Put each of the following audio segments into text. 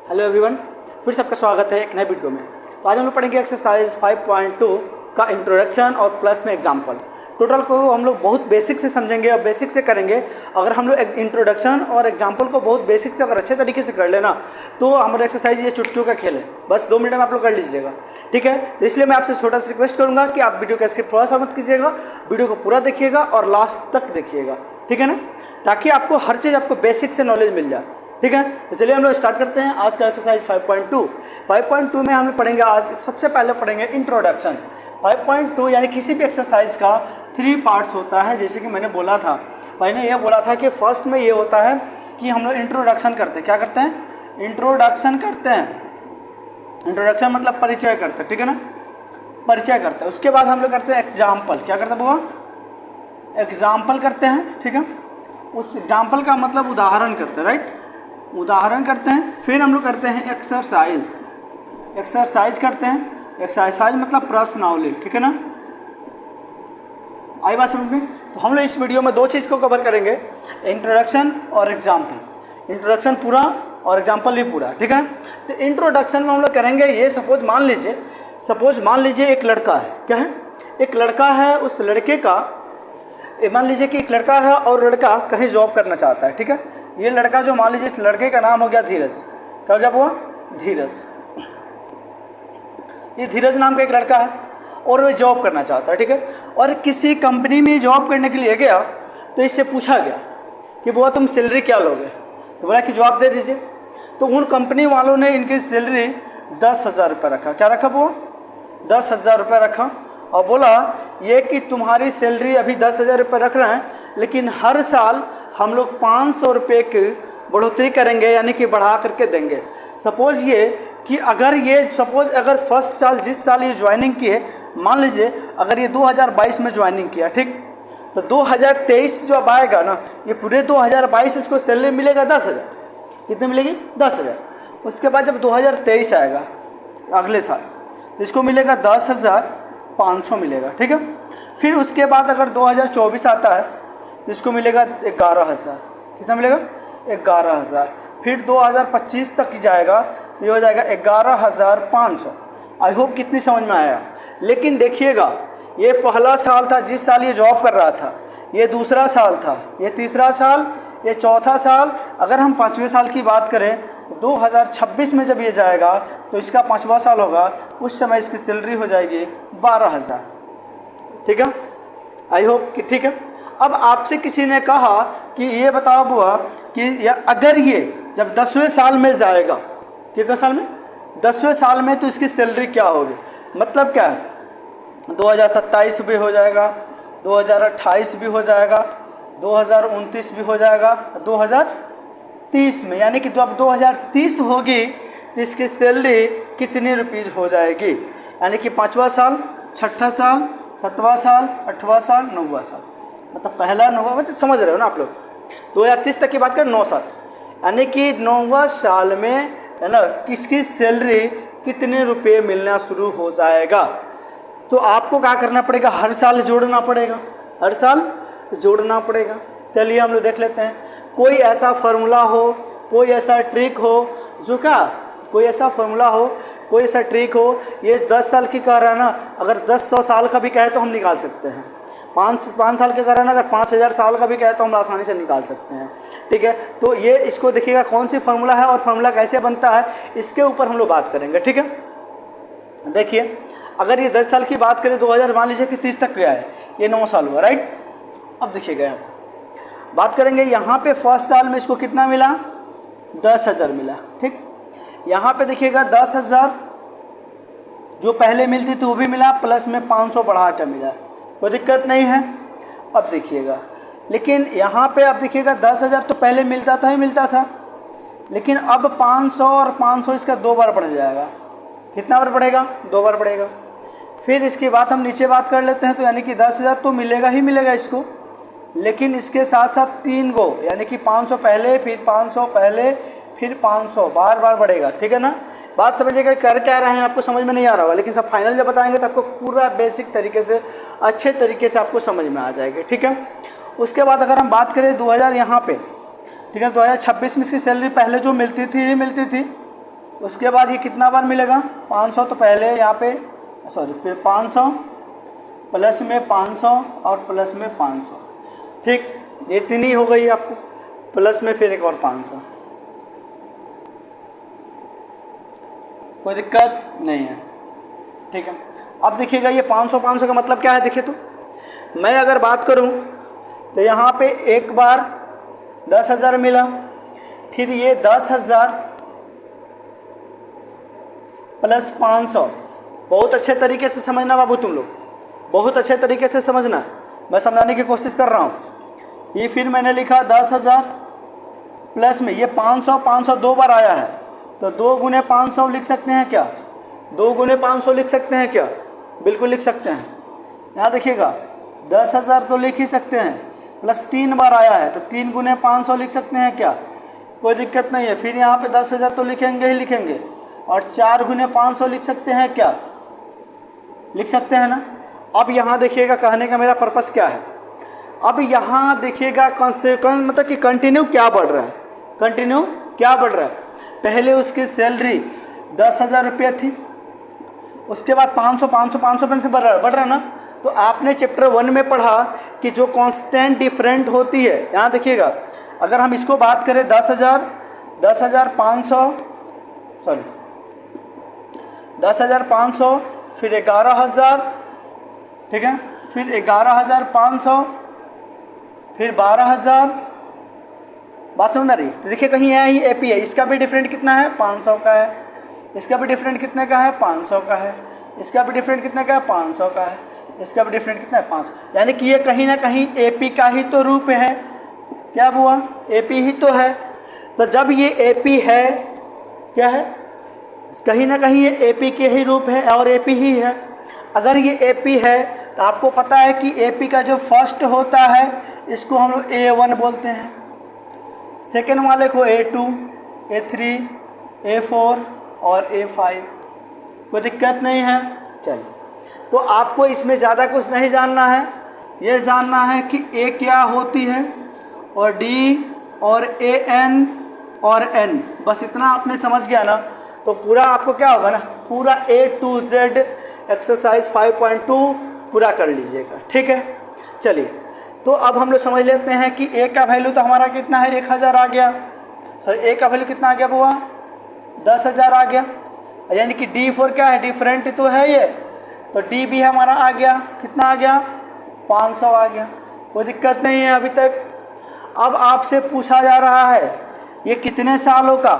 Hello everyone, फिर से आपका स्वागत है एक नए वीडियो में। तो आज हम लोग पढ़ेंगे एक्सरसाइज 5.2 का इंट्रोडक्शन और प्लस में एग्जाम्पल। टोटल को हम लोग बहुत बेसिक से समझेंगे और बेसिक से करेंगे। अगर हम लोग इंट्रोडक्शन और एग्जाम्पल को बहुत बेसिक से अगर अच्छे तरीके से कर लेना तो हमारा एक्सरसाइज ये चुटकियों का खेल है, बस 2 मिनट में आप लोग कर लीजिएगा, ठीक है। तो इसलिए मैं आपसे छोटा सा रिक्वेस्ट करूँगा कि आप वीडियो का स्किप थोड़ा सा मत कीजिएगा, वीडियो को पूरा देखिएगा और लास्ट तक देखिएगा, ठीक है ना, ताकि आपको हर चीज़ आपको बेसिक से नॉलेज मिल जाए, ठीक है। तो चलिए हम लोग स्टार्ट करते हैं आज का एक्सरसाइज 5.2 में हम लोग पढ़ेंगे। आज सबसे पहले पढ़ेंगे इंट्रोडक्शन। 5.2 यानी किसी भी एक्सरसाइज का 3 पार्ट्स होता है। जैसे कि मैंने बोला था, मैंने ये बोला था कि फर्स्ट में ये होता है कि हम लोग इंट्रोडक्शन करते हैं। क्या करते हैं? इंट्रोडक्शन करते हैं। इंट्रोडक्शन मतलब परिचय करते हैं, ठीक है ना, परिचय करते हैं। उसके बाद हम लोग करते हैं एग्जाम्पल। क्या करते हैं बाबा? एग्जाम्पल करते हैं, ठीक है। उस एग्जाम्पल का मतलब उदाहरण करते हैं, राइट, उदाहरण करते हैं। फिर हम लोग करते हैं एक्सरसाइज। एक्सरसाइज करते हैं। एक्सरसाइज मतलब प्रश्नावली, ठीक है ना। आई बात समझ में? तो हम लोग इस वीडियो में 2 चीज़ को कवर करेंगे, इंट्रोडक्शन और एग्जाम्पल। इंट्रोडक्शन पूरा और एग्जाम्पल भी पूरा, ठीक है। तो इंट्रोडक्शन में हम लोग करेंगे ये, सपोज मान लीजिए एक लड़का है। क्या है? एक लड़का है। उस लड़के का, मान लीजिए कि एक लड़का है और लड़का कहीं जॉब करना चाहता है, ठीक है। ये लड़का जो, मान लीजिए इस लड़के का नाम हो गया धीरज। क्या हो गया हुआ? धीरज। ये धीरज नाम का एक लड़का है और वो जॉब करना चाहता है, ठीक है। और किसी कंपनी में जॉब करने के लिए गया तो इससे पूछा गया कि बुआ तुम सैलरी क्या लोगे? तो बोला कि जवाब दे दीजिए। तो उन कंपनी वालों ने इनकी सैलरी 10,000 रुपये रखा। क्या रखा बुआ? 10,000 रुपये रखा और बोला ये कि तुम्हारी सैलरी अभी 10,000 रुपये रख रहे हैं, लेकिन हर साल हम लोग 500 रुपये की बढ़ोतरी करेंगे, यानी कि बढ़ा करके देंगे। सपोज ये कि अगर फर्स्ट साल, जिस साल ये ज्वाइनिंग की है, मान लीजिए अगर ये 2022 में ज्वाइनिंग किया, ठीक, तो 2023 जो अब आएगा ना, ये पूरे 2022 इसको सैलरी मिलेगा 10,000। कितने मिलेगी? 10,000। उसके बाद जब 2023 आएगा अगले साल, इसको मिलेगा 10,500 मिलेगा, ठीक है। फिर उसके बाद अगर 2024 आता है तो इसको मिलेगा 11,000। कितना मिलेगा? 11,000। फिर 2025 तक जाएगा, ये हो जाएगा 11,500। आई होप कितनी समझ में आया। लेकिन देखिएगा, ये पहला साल था जिस साल ये जॉब कर रहा था, ये दूसरा साल था, ये तीसरा साल, ये चौथा साल। अगर हम 5वें साल की बात करें, 2026 में जब ये जाएगा तो इसका 5वां साल होगा, उस समय इसकी सैलरी हो जाएगी 12,000, ठीक है। आई होप कि ठीक है। अब आपसे किसी ने कहा कि ये बताओ बुआ कि अगर ये जब 10वें साल में जाएगा, कितने साल में? 10वें साल में, तो इसकी सैलरी क्या होगी? मतलब क्या है? 2027 भी हो जाएगा, 2028 भी हो जाएगा, 2029 भी हो जाएगा, 2030 में, यानी कि जब 2030 होगी तो इसकी सैलरी कितनी रुपीज़ हो जाएगी? यानी कि 5वां साल, 6ठा साल, 7वां साल, 8वां साल, 9वां साल, मतलब पहला 9वां, मतलब समझ रहे हो ना आप लोग। 2030 तक की बात करें, 9 साल, यानी कि 9वां साल में, है ना, किसकी सैलरी कितने रुपए मिलना शुरू हो जाएगा। तो आपको क्या करना पड़ेगा? हर साल जोड़ना पड़ेगा, हर साल जोड़ना पड़ेगा। चलिए हम लोग देख लेते हैं। कोई ऐसा फार्मूला हो, कोई ऐसा ट्रिक हो जो, क्या कोई ऐसा फार्मूला हो, कोई ऐसा ट्रिक हो। ये 10 साल की कह रहा है ना, अगर 10 साल का भी कहे तो हम निकाल सकते हैं। 5 साल के कह रहा है ना, अगर 5,000 साल का भी कहे तो हम आसानी से निकाल सकते हैं, ठीक है। तो ये इसको देखिएगा कौन सी फार्मूला है और फार्मूला कैसे बनता है, इसके ऊपर हम लोग बात करेंगे, ठीक है। देखिए, अगर ये 10 साल की बात करें, 2000 मान लीजिए कि 30 तक गया है, ये 9 साल हुआ, राइट। अब देखिएगा, बात करेंगे यहाँ पे फर्स्ट साल में इसको कितना मिला? 10,000 मिला, ठीक। यहाँ पे देखिएगा 10,000 जो पहले मिलती थी वो भी मिला, प्लस में 500 बढ़ा कर मिला, कोई दिक्कत नहीं है। अब देखिएगा, लेकिन यहाँ पे आप देखिएगा 10,000 तो पहले मिलता था ही मिलता था, लेकिन अब 500 और 500 इसका 2 बार बढ़ जाएगा। कितना बार बढ़ेगा? 2 बार बढ़ेगा। फिर इसके बाद हम नीचे बात कर लेते हैं, तो यानी कि 10,000 तो मिलेगा ही मिलेगा इसको, लेकिन इसके साथ साथ 3 गो, यानी कि 500 पहले, फिर 500 पहले, फिर 500, बार बार बढ़ेगा, ठीक है ना। बात समझिएगा, कर क्या रहे हैं आपको समझ में नहीं आ रहा होगा, लेकिन सब फाइनल जब बताएंगे तो आपको पूरा बेसिक तरीके से, अच्छे तरीके से आपको समझ में आ जाएगा, ठीक है। उसके बाद अगर हम बात करें 2000 यहाँ पे, ठीक है, 2026 में इसकी सैलरी पहले जो मिलती थी, उसके बाद ये कितना बार मिलेगा 500, तो पहले यहाँ पे सॉरी फिर 500 प्लस में 500 और प्लस में 500, ठीक, ये इतनी हो गई आपको, प्लस में फिर एक और 500, कोई दिक्कत नहीं है, ठीक है। अब देखिएगा ये 500 का मतलब क्या है, देखिए तो मैं अगर बात करूं तो यहाँ पे एक बार 10,000 मिला, फिर ये 10,000 प्लस 500, बहुत अच्छे तरीके से समझना बाबू, तुम लोग बहुत अच्छे तरीके से समझना, मैं समझाने की कोशिश कर रहा हूँ। ये फिर मैंने लिखा 10,000 प्लस में ये 500 दो बार आया है, तो 2 गुने 500 लिख सकते हैं क्या, 2 गुने 500 लिख सकते हैं क्या, बिल्कुल लिख सकते हैं। यहाँ देखिएगा 10,000 तो लिख ही सकते हैं, प्लस 3 बार आया है तो 3 गुने 500 लिख सकते हैं क्या, कोई दिक्कत नहीं है। फिर यहाँ पे 10,000 तो लिखेंगे ही लिखेंगे, और 4 गुने 500 लिख सकते हैं क्या, लिख सकते हैं ना। अब यहाँ देखिएगा कहने का मेरा पर्पस क्या है, अब यहाँ देखिएगा कॉन्सिक्वेंस मतलब कि कंटिन्यू क्या बढ़ रहा है, कंटिन्यू क्या बढ़ रहा है। पहले उसकी सैलरी 10,000 रुपये थी, उसके बाद 500 से बढ़ रहा है ना। तो आपने चैप्टर 1 में पढ़ा कि जो कांस्टेंट डिफरेंट होती है, यहाँ देखिएगा अगर हम इसको बात करें 10,500 फिर 11,000, ठीक है, फिर 11,500 फिर 12,000, बात समझ आ रही। तो देखिए कहीं है ही AP है, इसका भी डिफरेंट कितना है 500 का है, इसका भी डिफरेंट कितने का है 500 का है, इसका भी डिफरेंट कितने का है 500 का है, इसका भी डिफरेंट कितना है 500, यानी कि ये कहीं ना कहीं AP का ही तो रूप है, क्या हुआ AP ही तो है। तो जब ये AP है क्या है, कहीं ना कहीं ये AP के ही रूप है और AP ही है। अगर ये AP है तो आपको पता है कि AP का जो फर्स्ट होता है इसको हम लोग A1 बोलते हैं, सेकेंड वाले को A2, A3, A4 और A5, कोई दिक्कत नहीं है। चलिए, तो आपको इसमें ज़्यादा कुछ नहीं जानना है, ये जानना है कि A क्या होती है और D और AN और N, बस इतना आपने समझ गया ना, तो पूरा आपको क्या होगा ना, पूरा A to Z एक्सरसाइज 5.2 पूरा कर लीजिएगा, ठीक है। चलिए, तो अब हम लोग समझ लेते हैं कि A का वैल्यू तो हमारा कितना है 1,000 आ गया, सॉरी A का वैल्यू कितना आ गया बुआ 10,000 आ गया, यानी कि D4 क्या है, डिफरेंट तो है ये, तो D भी हमारा आ गया, कितना आ गया 500 आ गया, कोई दिक्कत नहीं है अभी तक। अब आपसे पूछा जा रहा है ये कितने सालों का,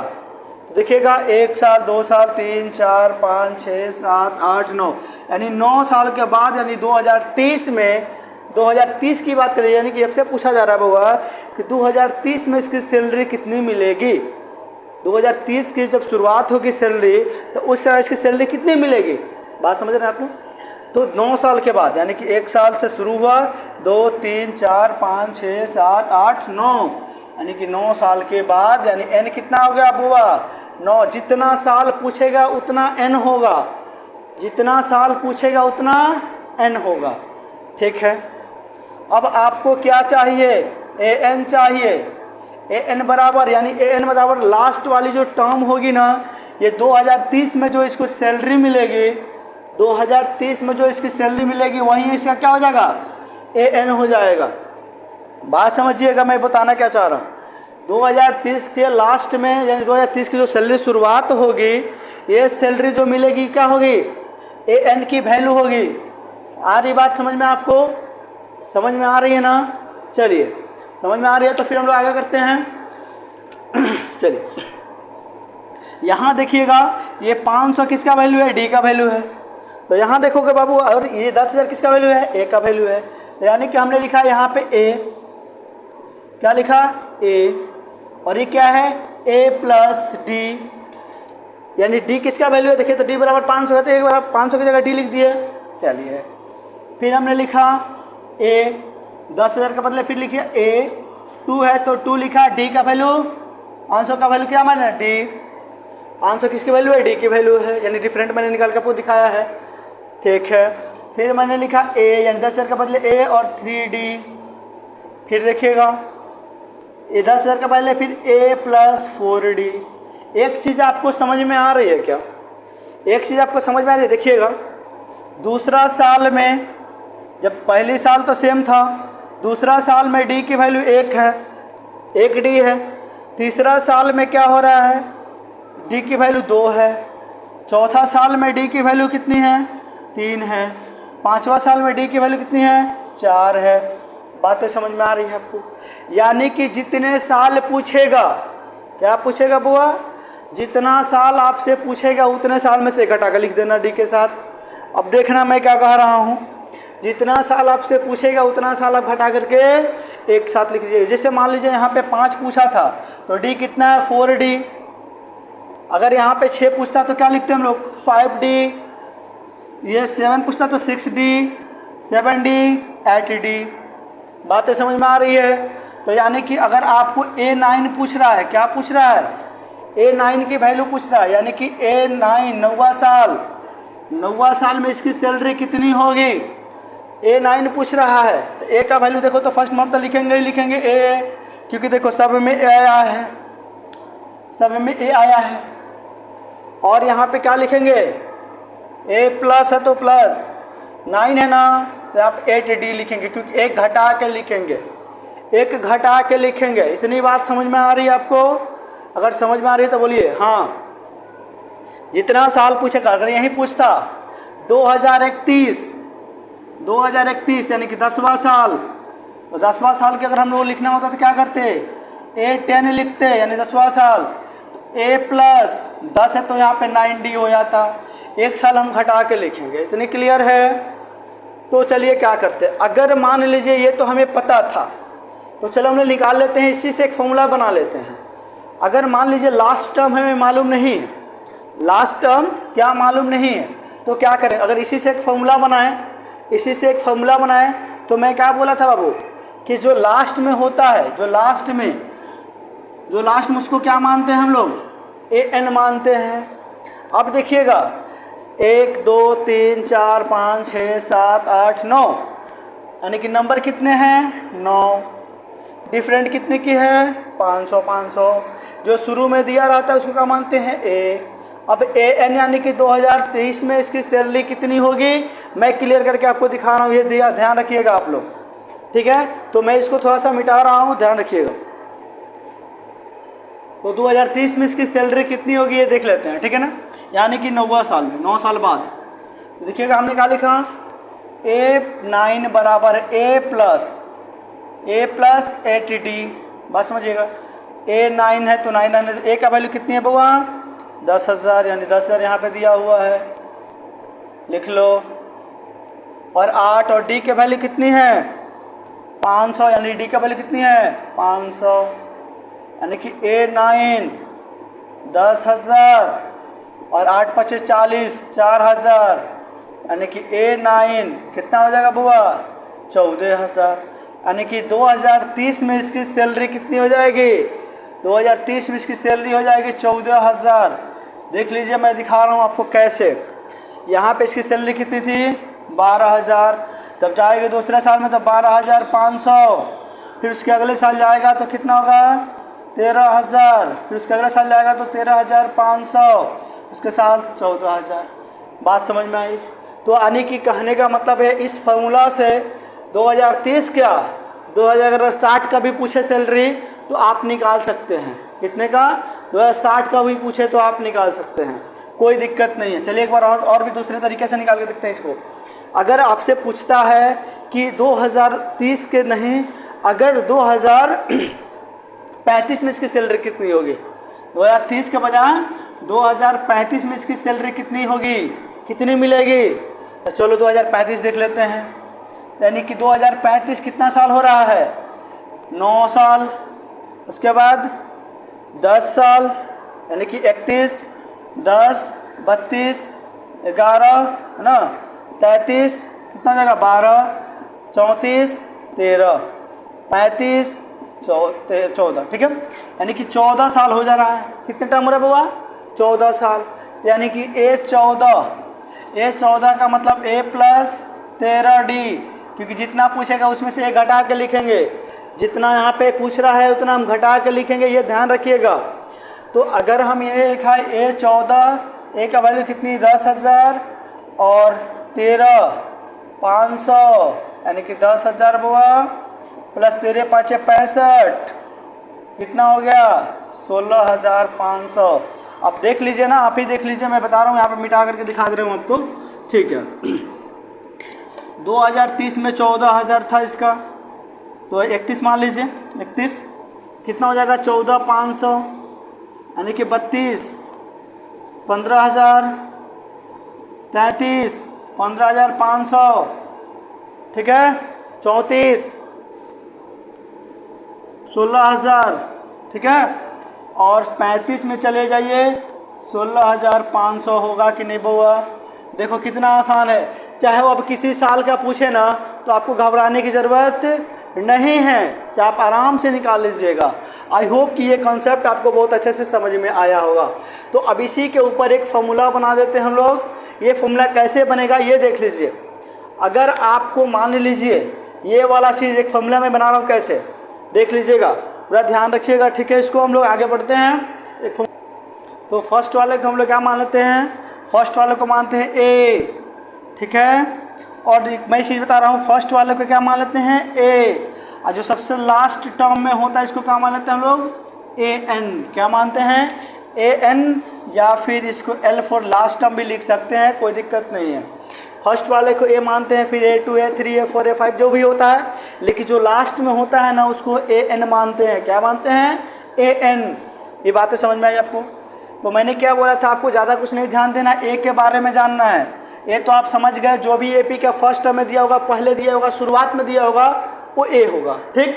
तो देखिएगा 1 साल 2 साल 3 4 5 6 7 8 9, यानी 9 साल के बाद, यानी 2030 में, 2030 की बात करें, यानी कि अब से पूछा जा रहा है बाबा कि 2030 में इसकी सैलरी कितनी मिलेगी, 2030 की जब शुरुआत होगी सैलरी तो उस समय इसकी सैलरी कितनी मिलेगी, बात समझ रहे हैं आप लोग। तो 9 साल के बाद, यानी कि 1 साल से शुरू हुआ 2 3 4 5 6 7 8 9, यानी कि 9 साल के बाद, यानी N कितना हो गया बुआ 9, जितना साल पूछेगा उतना N होगा, जितना साल पूछेगा उतना N होगा, ठीक है। अब आपको क्या चाहिए, AN चाहिए, AN बराबर, यानी AN बराबर लास्ट वाली जो टर्म होगी ना, ये 2030 में जो इसको सैलरी मिलेगी, 2030 में जो इसकी सैलरी मिलेगी वहीं इसका क्या हो जाएगा AN हो जाएगा। बात समझिएगा मैं बताना क्या चाह रहा हूँ, 2030 के लास्ट में, यानी 2030 की जो सैलरी शुरुआत होगी, ये सैलरी जो मिलेगी क्या होगी AN की वैल्यू होगी। आ रही बात समझ में, आपको समझ में आ रही है ना, चलिए समझ में आ रही है तो फिर हम लोग आगे करते हैं। चलिए, यहाँ देखिएगा ये 500 किसका वैल्यू है, D का वैल्यू है, तो यहाँ देखोगे बाबू, और ये 10,000 किसका वैल्यू है, A का वैल्यू है, तो यानी कि हमने लिखा यहाँ पे A, क्या लिखा A, और ये क्या है A प्लस D, यानी D किसका वैल्यू है, देखिए तो D बराबर 500 है, तो एक बार 500 की जगह D लिख दिए। चलिए, फिर हमने लिखा A 10,000 का बदले फिर लिखिए A 2 है तो 2 लिखा, D का वैल्यू 500 का वैल्यू क्या माना D, 500 किसकी वैल्यू है, D की वैल्यू है, यानी डिफरेंट मैंने निकाल कर आपको दिखाया है, ठीक है। फिर मैंने लिखा A, यानी 10,000 का बदले A और 3D, फिर देखिएगा ये 10,000 का बदले फिर A प्लस 4D, एक चीज़ आपको समझ में आ रही है क्या? एक चीज़ आपको समझ में आ रही है, देखिएगा। दूसरा साल में, जब पहली साल तो सेम था, दूसरा साल में डी की वैल्यू 1 है, 1 डी है। तीसरा साल में क्या हो रहा है, डी की वैल्यू 2 है। चौथा साल में डी की वैल्यू कितनी है, 3 है। पांचवा साल में डी की वैल्यू कितनी है, 4 है। बातें समझ में आ रही है आपको? यानी कि जितने साल पूछेगा, क्या पूछेगा बुआ, जितना साल आपसे पूछेगा उतने साल में से घटा कर लिख देना डी के साथ। अब देखना मैं क्या कह रहा हूँ, जितना साल आपसे पूछेगा उतना साल आप घटा करके एक साथ लिख दीजिए। जैसे मान लीजिए यहाँ पे 5 पूछा था तो डी कितना है, 4D। अगर यहाँ पे 6 पूछता तो क्या लिखते हैं हम लोग, 5D। ये 7 पूछता तो 6D, 7D, 8D। बातें समझ में आ रही है? तो यानी कि अगर आपको A9 पूछ रहा है, क्या पूछ रहा है, A9 की वैल्यू पूछ रहा है, यानी कि A9 9वां साल, 9वां साल में इसकी सैलरी कितनी होगी, A9 पूछ रहा है। तो A का वैल्यू देखो तो फर्स्ट मंथ तो लिखेंगे ही लिखेंगे A, क्योंकि देखो सब में A आया है, सब में A आया है। और यहाँ पे क्या लिखेंगे, A प्लस है तो प्लस, 9 है ना तो आप 8D लिखेंगे, क्योंकि एक घटा के लिखेंगे, एक घटा के लिखेंगे। इतनी बात समझ में आ रही है आपको? अगर समझ में आ रही है तो बोलिए हाँ। जितना साल पूछेगा, अगर यही पूछता 2031 यानी कि 10वां साल, तो 10वां साल के अगर हम लोग लिखना होता तो क्या करते, A10 लिखते, यानी 10वां साल। तो A प्लस 10 है तो यहाँ पे 9D हो जाता, एक साल हम घटा के लिखेंगे। इतनी क्लियर है? तो चलिए क्या करते हैं, अगर मान लीजिए ये तो हमें पता था, तो चलो हम लोग निकाल लेते हैं, इसी से एक फॉर्मूला बना लेते हैं। अगर मान लीजिए लास्ट टर्म हमें मालूम नहीं है, लास्ट टर्म क्या मालूम नहीं है, तो क्या करें, अगर इसी से एक फॉर्मूला बनाएं, इसी से एक फॉर्मूला बनाएं, तो मैं क्या बोला था बाबू कि जो लास्ट में होता है, जो लास्ट में उसको क्या मानते हैं हम लोग, AN मानते हैं। अब देखिएगा 1 2 3 4 5 6 7 8 9, यानी कि नंबर कितने हैं, 9। डिफरेंट कितने की है, 500 500। जो शुरू में दिया रहता है उसको क्या मानते हैं, A। अब AN यानी कि 2023 में इसकी सैलरी कितनी होगी, मैं क्लियर करके आपको दिखा रहा हूँ, ये ध्यान रखिएगा आप लोग, ठीक है। तो मैं इसको थोड़ा सा मिटा रहा हूँ, ध्यान रखिएगा। तो 2030 में इसकी सैलरी कितनी होगी ये देख लेते हैं, ठीक है ना, यानी कि 9वां साल में, 9 साल बाद। तो देखिएगा हमने क्या लिखा, A9 बराबर A प्लस 8D। बात समझिएगा, A9 है तो 9 है, A का वैल्यू कितनी है बुआ, 10,000, यानी 10,000 यहाँ पे दिया हुआ है, लिख लो। और 8 और D के वैल्यू कितनी है, 500, यानी D का वैल्यू कितनी है, 500, यानी कि A9 10,000 और 8 × 5 = 40, 4,000, यानी कि A9 कितना हो जाएगा बुआ, 14,000। यानी कि 2030 में इसकी सैलरी कितनी हो जाएगी, 2030 में इसकी सैलरी हो जाएगी 14,000। देख लीजिए मैं दिखा रहा हूँ आपको कैसे। यहाँ पे इसकी सैलरी कितनी थी, 12,000। तब जाएगा दूसरे साल में तो 12,500, फिर उसके अगले साल जाएगा तो कितना होगा, 13,000, फिर उसके अगले साल जाएगा तो 13,500, उसके साथ 14,000। बात समझ में आई? तो यानी कि कहने का मतलब है इस फॉर्मूला से 2030 क्या 2060 का भी पूछे सैलरी तो आप निकाल सकते हैं। कितने का, 2060 का भी पूछे तो आप निकाल सकते हैं, कोई दिक्कत नहीं है। चलिए एक बार और भी दूसरे तरीके से निकाल के देखते हैं इसको। अगर आपसे पूछता है कि 2030 के नहीं, अगर 2035 में इसकी सैलरी कितनी होगी, 2030 के बजाय 2035 में इसकी सैलरी कितनी होगी, कितनी मिलेगी, तो चलो 2035 देख लेते हैं। यानी कि 2035 कितना साल हो रहा है, 9 साल। उसके बाद 10 साल, यानी कि 31, 10, 32, 11 है ना, 33 कितना हो जाएगा, 12, 34, 13, 35, 14, ठीक है। यानी कि 14 साल हो जा रहा है। कितने टर्म हो रहा है बुआ, 14 साल। यानी कि A14 का मतलब A प्लस 13D, क्योंकि जितना पूछेगा उसमें से एक घटा के लिखेंगे, जितना यहाँ पे पूछ रहा है उतना हम घटा के लिखेंगे, ये ध्यान रखिएगा। तो अगर हम ये लिखा है ए 14, ए का वैल्यू कितनी 10,000 और 13,500 यानी कि 10,000 हुआ प्लस 13×5 = 65 कितना हो गया 16,500। अब देख लीजिए ना, आप ही देख लीजिए, मैं बता रहा हूँ यहाँ पे मिटा करके दिखा दे रहा हूँ आपको, ठीक है। 2030 में 14,000 था इसका, तो 31 मान लीजिए, 31 कितना हो जाएगा 14,500 यानी कि 32, 15,000, 33, 15,500, ठीक है, 34, 16,000, ठीक है, और 35 में चले जाइए 16,500 होगा कि नहीं हुआ। देखो कितना आसान है, चाहे वो अब किसी साल का पूछे ना तो आपको घबराने की ज़रूरत नहीं है, चाहे आप आराम से निकाल लीजिएगा। आई होप कि ये कॉन्सेप्ट आपको बहुत अच्छे से समझ में आया होगा। तो अब इसी के ऊपर एक फॉर्मूला बना देते हैं हम लोग। ये फॉर्मूला कैसे बनेगा ये देख लीजिए। अगर आपको मान लीजिए ये वाला चीज़ एक फॉर्मूला में बना रहा हूँ, कैसे देख लीजिएगा, पूरा ध्यान रखिएगा, ठीक है। इसको हम लोग आगे बढ़ते हैं। तो फर्स्ट वाले को हम लोग क्या मान लेते हैं, फर्स्ट वाले को मानते हैं ए, ठीक है। और मैं चीज़ बता रहा हूँ, फर्स्ट वाले को क्या मान लेते हैं ए, और जो सबसे लास्ट टर्म में होता है इसको क्या मान लेते हैं हम लोग ए एन। क्या मानते हैं ए एन, या फिर इसको एल फॉर लास्ट टर्म भी लिख सकते हैं, कोई दिक्कत नहीं है। फर्स्ट वाले को ए मानते हैं, फिर A2, A3, A4, A5 जो भी होता है, लेकिन जो लास्ट में होता है ना उसको ए एन मानते हैं। क्या मानते हैं ए एन। ये बातें समझ में आई आपको। तो मैंने क्या बोला था, आपको ज़्यादा कुछ नहीं ध्यान देना, ए के बारे में जानना है। ये तो आप समझ गए, जो भी एपी का फर्स्ट टर्म में दिया होगा, पहले दिया होगा, शुरुआत में दिया होगा, वो ए होगा, ठीक।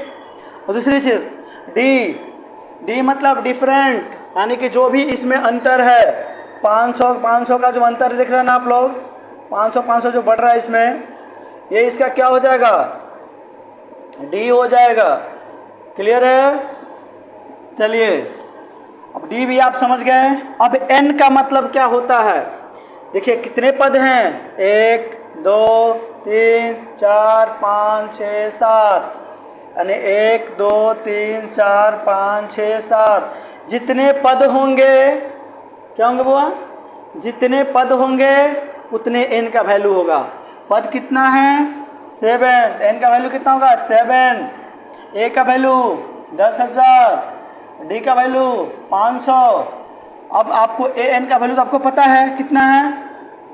और दूसरी चीज़ डी, डी मतलब डिफरेंट, यानी कि जो भी इसमें अंतर है, 500 का जो अंतर देख रहे हैं ना आप लोग, 500 जो बढ़ रहा है इसमें, ये इसका क्या हो जाएगा डी हो जाएगा। क्लियर है, चलिए अब डी भी आप समझ गए। अब एन का मतलब क्या होता है, देखिए कितने पद हैं, 1 2 3 4 5 6 7, यानी 1 2 3 4 5 6 7 जितने पद होंगे, क्या होंगे बुआ, जितने पद होंगे उतने एन का वैल्यू होगा। पद कितना है 7, एन का वैल्यू कितना होगा 7। ए का वैल्यू 10,000, डी का वैल्यू 500। अब आपको ए एन का वैल्यू तो आपको पता है कितना है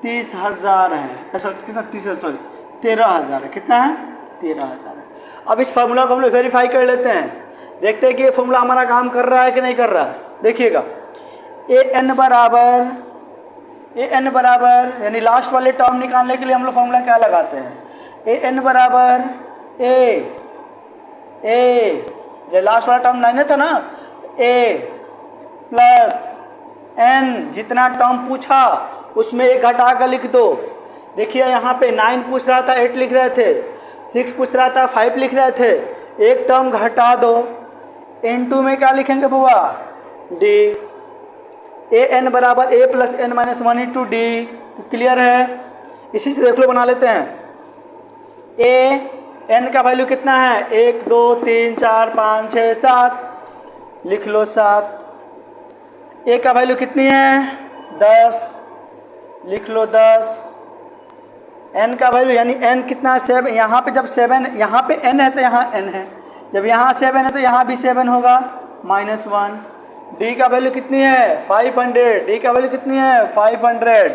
30,000 है, ऐसा कितना 13,000 है, कितना है 13,000 है। अब इस फार्मूला को हम लोग वेरीफाई कर लेते हैं, देखते हैं कि ये फार्मूला हमारा काम कर रहा है कि नहीं कर रहा है। देखिएगा ए एन बराबर यानी लास्ट वाले टर्म निकालने के लिए हम लोग फार्मूला क्या लगाते हैं, ए एन बराबर ए जो लास्ट वाला टर्म लाइन था ना, ए प्लस एन, जितना टर्म पूछा उसमें एक घटा कर लिख दो। देखिए यहाँ पे 9 पूछ रहा था 8 लिख रहे थे, 6 पूछ रहा था 5 लिख रहे थे, एक टर्म घटा दो। n2 में क्या लिखेंगे बुआ डी, ए एन बराबर A plus N minus 1 into D. Clear है, इसी से देख लो बना लेते हैं। ए एन का वैल्यू कितना है 1 2 3 4 5 6 7, लिख लो 7। ए का वैल्यू कितनी है 10, लिख लो 10। एन का वैल्यू यानी एन कितना है 7, यहाँ पे जब 7 यहाँ पे एन है तो यहाँ एन है, जब यहाँ 7 है तो यहाँ भी 7 होगा -1। डी का वैल्यू कितनी है 500, डी का वैल्यू कितनी है 500।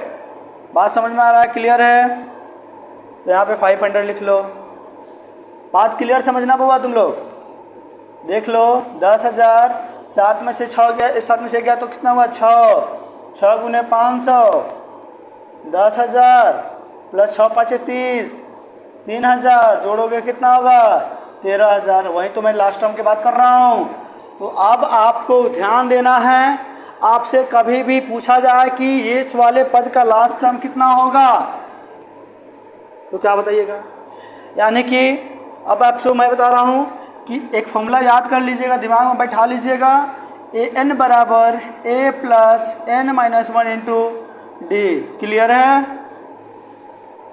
बात समझ में आ रहा है, क्लियर है, तो यहाँ पे 500 लिख लो। बात क्लियर समझना होगा तुम लोग, देख लो 10,000, 7 में से 6 गया, 7 में से गया तो कितना हुआ 6 गुने 500, 10,000 प्लस 6 5 30, 3,000 जोड़ोगे कितना होगा 13,000। वही तो मैं लास्ट टर्म की बात कर रहा हूँ। तो अब आपको ध्यान देना है, आपसे कभी भी पूछा जाए कि ये वाले पद का लास्ट टर्म कितना होगा तो क्या बताइएगा। यानी कि अब आपसे मैं बता रहा हूँ कि एक फॉर्मूला याद कर लीजिएगा, दिमाग में बैठा लीजिएगा, ए एन बराबर A plus N minus 1 into D. Clear है।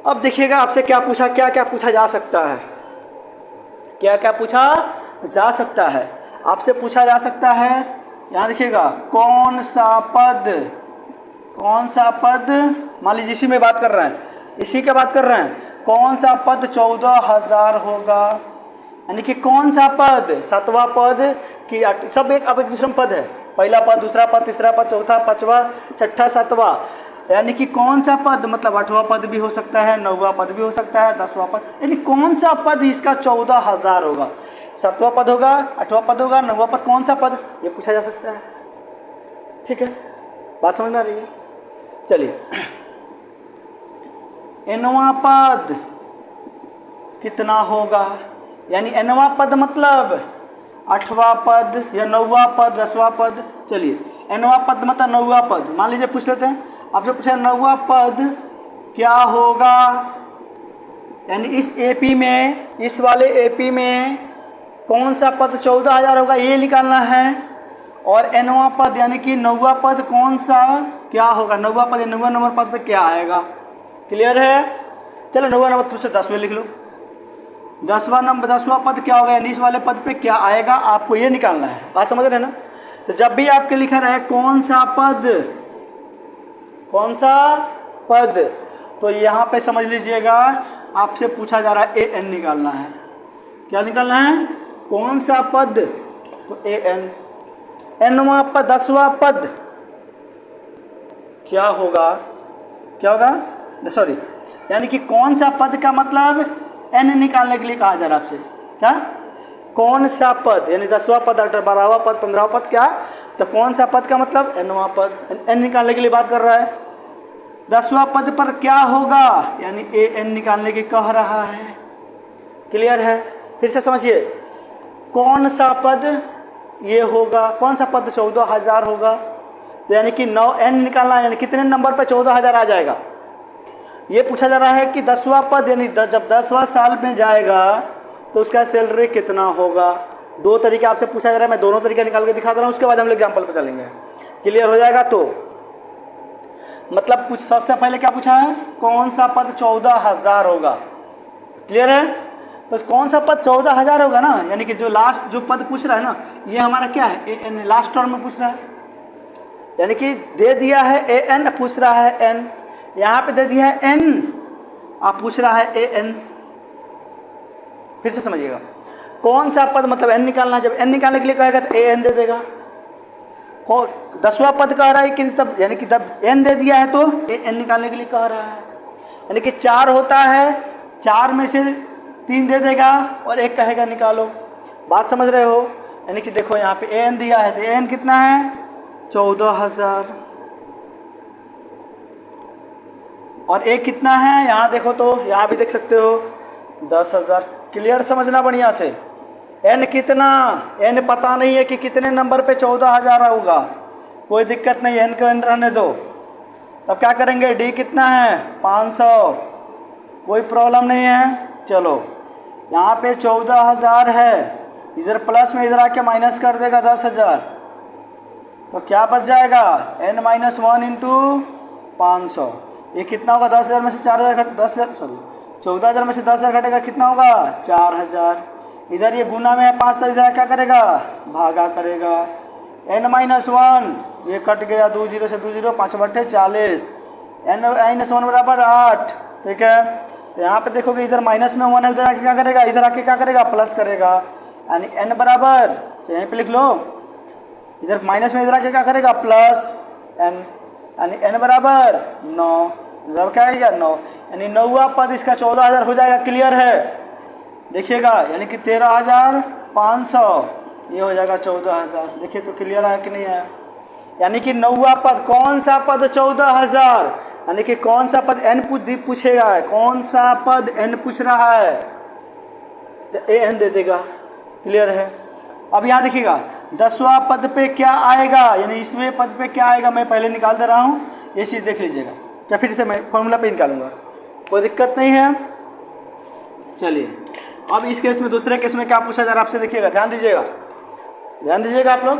अब देखिएगा आपसे क्या पूछा, क्या क्या पूछा जा सकता है, क्या क्या पूछा जा सकता है। आपसे पूछा जा सकता है यहाँ देखिएगा कौन सा पद, मान लीजिए इसी में बात कर रहे हैं, इसी का बात कर रहे हैं, कौन सा पद 14,000 होगा। यानी कि कौन सा पद, सातवां पद कि सब एक अब एक दूसरा पद है, पहला पद, दूसरा पद, तीसरा पद, चौथा, पांचवा, छठा, सातवां। यानी कि कौन सा पद मतलब 8वां पद भी हो सकता है, 9वां पद भी हो सकता है, 10वां पद, यानी कौन सा पद इसका 14,000 होगा। 7वां पद होगा, 8वां पद होगा, 9वां पद, कौन सा पद, ये पूछा जा सकता है। ठीक है, बात समझ में आ रही है। चलिए, nवां पद कितना होगा, यानी nवां पद मतलब 8वां पद या 9वां पद, 10वां पद। चलिए, nवां पद मतलब 9वां पद, मान लीजिए पूछ लेते हैं, आपसे पूछा 9वां पद क्या होगा। यानी इस एपी में, इस वाले एपी में कौन सा पद 14,000 होगा, ये निकालना है। और nवां पद यानी कि 9वां पद कौन सा क्या होगा, 9वां पद या 9वां नंबर पद पे क्या आएगा। क्लियर है। चलो 9वां नंबर तुझसे 10वें लिख लो, 10वां पद क्या होगा, यानी इस वाले पद पे क्या आएगा, आपको ये निकालना है। बात समझ रहे हैं ना। तो जब भी आपके लिखा रहे कौन सा पद, तो यहाँ पे समझ लीजिएगा आपसे पूछा जा रहा है an निकालना है। क्या निकालना है, कौन सा पद, तो an। nवां पद, 10वां पद क्या होगा, सॉरी, यानी कि कौन सा पद का मतलब n निकालने के लिए कहा जा रहा है आपसे। क्या, कौन सा पद, यानी 10वां पद, 12वां पद, 15वां पद, क्या, तो कौन सा पद का मतलब nवां पद, n निकालने के लिए बात कर रहा है। 10वां पद पर क्या होगा, यानी an निकालने की कह रहा है। क्लियर है। फिर से समझिए, कौन सा पद ये होगा, कौन सा पद 14,000 होगा, तो यानी कि 9n निकालना है, यानी कितने नंबर पर 14,000 आ जाएगा। ये पूछा जा रहा है कि 10वां पद, यानी जब 10वां साल में जाएगा तो उसका सैलरी कितना होगा। दो तरीके आपसे पूछा जा रहा है, मैं दोनों तरीके निकाल के दिखा दे रहा हूँ, उसके बाद हम एग्जाम्पल पर चलेंगे। क्लियर हो जाएगा। तो मतलब सबसे पहले क्या पूछा है, कौन सा पद 14,000 होगा। क्लियर है। तो कौन सा पद 14,000 होगा ना, यानी कि जो लास्ट जो पद पूछ रहा है ना, ये हमारा क्या है, an, लास्ट टर्म में पूछ रहा है। यानी कि दे दिया है an, पूछ रहा है n, यहाँ पे दे दिया है n, आप पूछ रहा है an। फिर से समझिएगा, कौन सा पद मतलब n निकालना, जब n निकालने के लिए कहेगा तो an दे देगा। 10वां पद कह रहा है कि तब, यानी कि तब n दे दिया है तो an निकालने के लिए कह रहा है। यानी कि 4 होता है, 4 में से 3 दे देगा और 1 कहेगा निकालो। बात समझ रहे हो। यानी कि देखो यहाँ पे an दिया है, तो an कितना है, 14,000, और a कितना है, यहाँ देखो तो यहाँ भी देख सकते हो 10,000। क्लियर, समझना बढ़िया से। n कितना, n पता नहीं है कि कितने नंबर पे 14,000 होगा, कोई दिक्कत नहीं, n को n रहने दो। तब क्या करेंगे, d कितना है 500, कोई प्रॉब्लम नहीं है। चलो यहाँ पे 14,000 है, इधर प्लस में इधर आके माइनस कर देगा 10,000, तो क्या बच जाएगा, n - 1 इंटू 500। ये कितना होगा, 10,000 में से 4,000 14,000 में से 10,000 घटेगा, कितना होगा 4,000। इधर ये गुना में है 5, तो इधर क्या करेगा, भागा करेगा। n - 1 ये कट गया, 2 0 से 2 0, 5 बट्टे 40, n - 1 बराबर 8। ठीक है, तो यहाँ पे देखोगे इधर माइनस में 1 है, इधर आके क्या करेगा, इधर आके क्या करेगा, प्लस करेगा। यानी n बराबर, तो यहीं पे लिख लो, इधर माइनस में इधर आके क्या करेगा, प्लस n, यानी n बराबर 9, इधर क्या आएगा 9, यानी 9वां पद इसका 14,000 हो जाएगा। क्लियर है। देखिएगा, यानी कि 13,500 ये हो जाएगा 14,000। देखिए तो क्लियर है कि नहीं है। यानी कि 9वां पद, कौन सा पद 14,000, यानी कि कौन सा पद n पूछेगा, कौन सा पद n पूछ रहा है, तो an दे देगा। क्लियर है। अब यहाँ देखिएगा 10वां पद पे क्या आएगा, यानी इसमें पद पे क्या आएगा, मैं पहले निकाल दे रहा हूँ, ये चीज़ देख लीजिएगा, या फिर से मैं फॉर्मूला पे निकालूंगा, कोई दिक्कत नहीं है। चलिए, अब इस केस में, दूसरे केस में क्या पूछा जा रहा है आपसे, देखिएगा, ध्यान दीजिएगा आप लोग,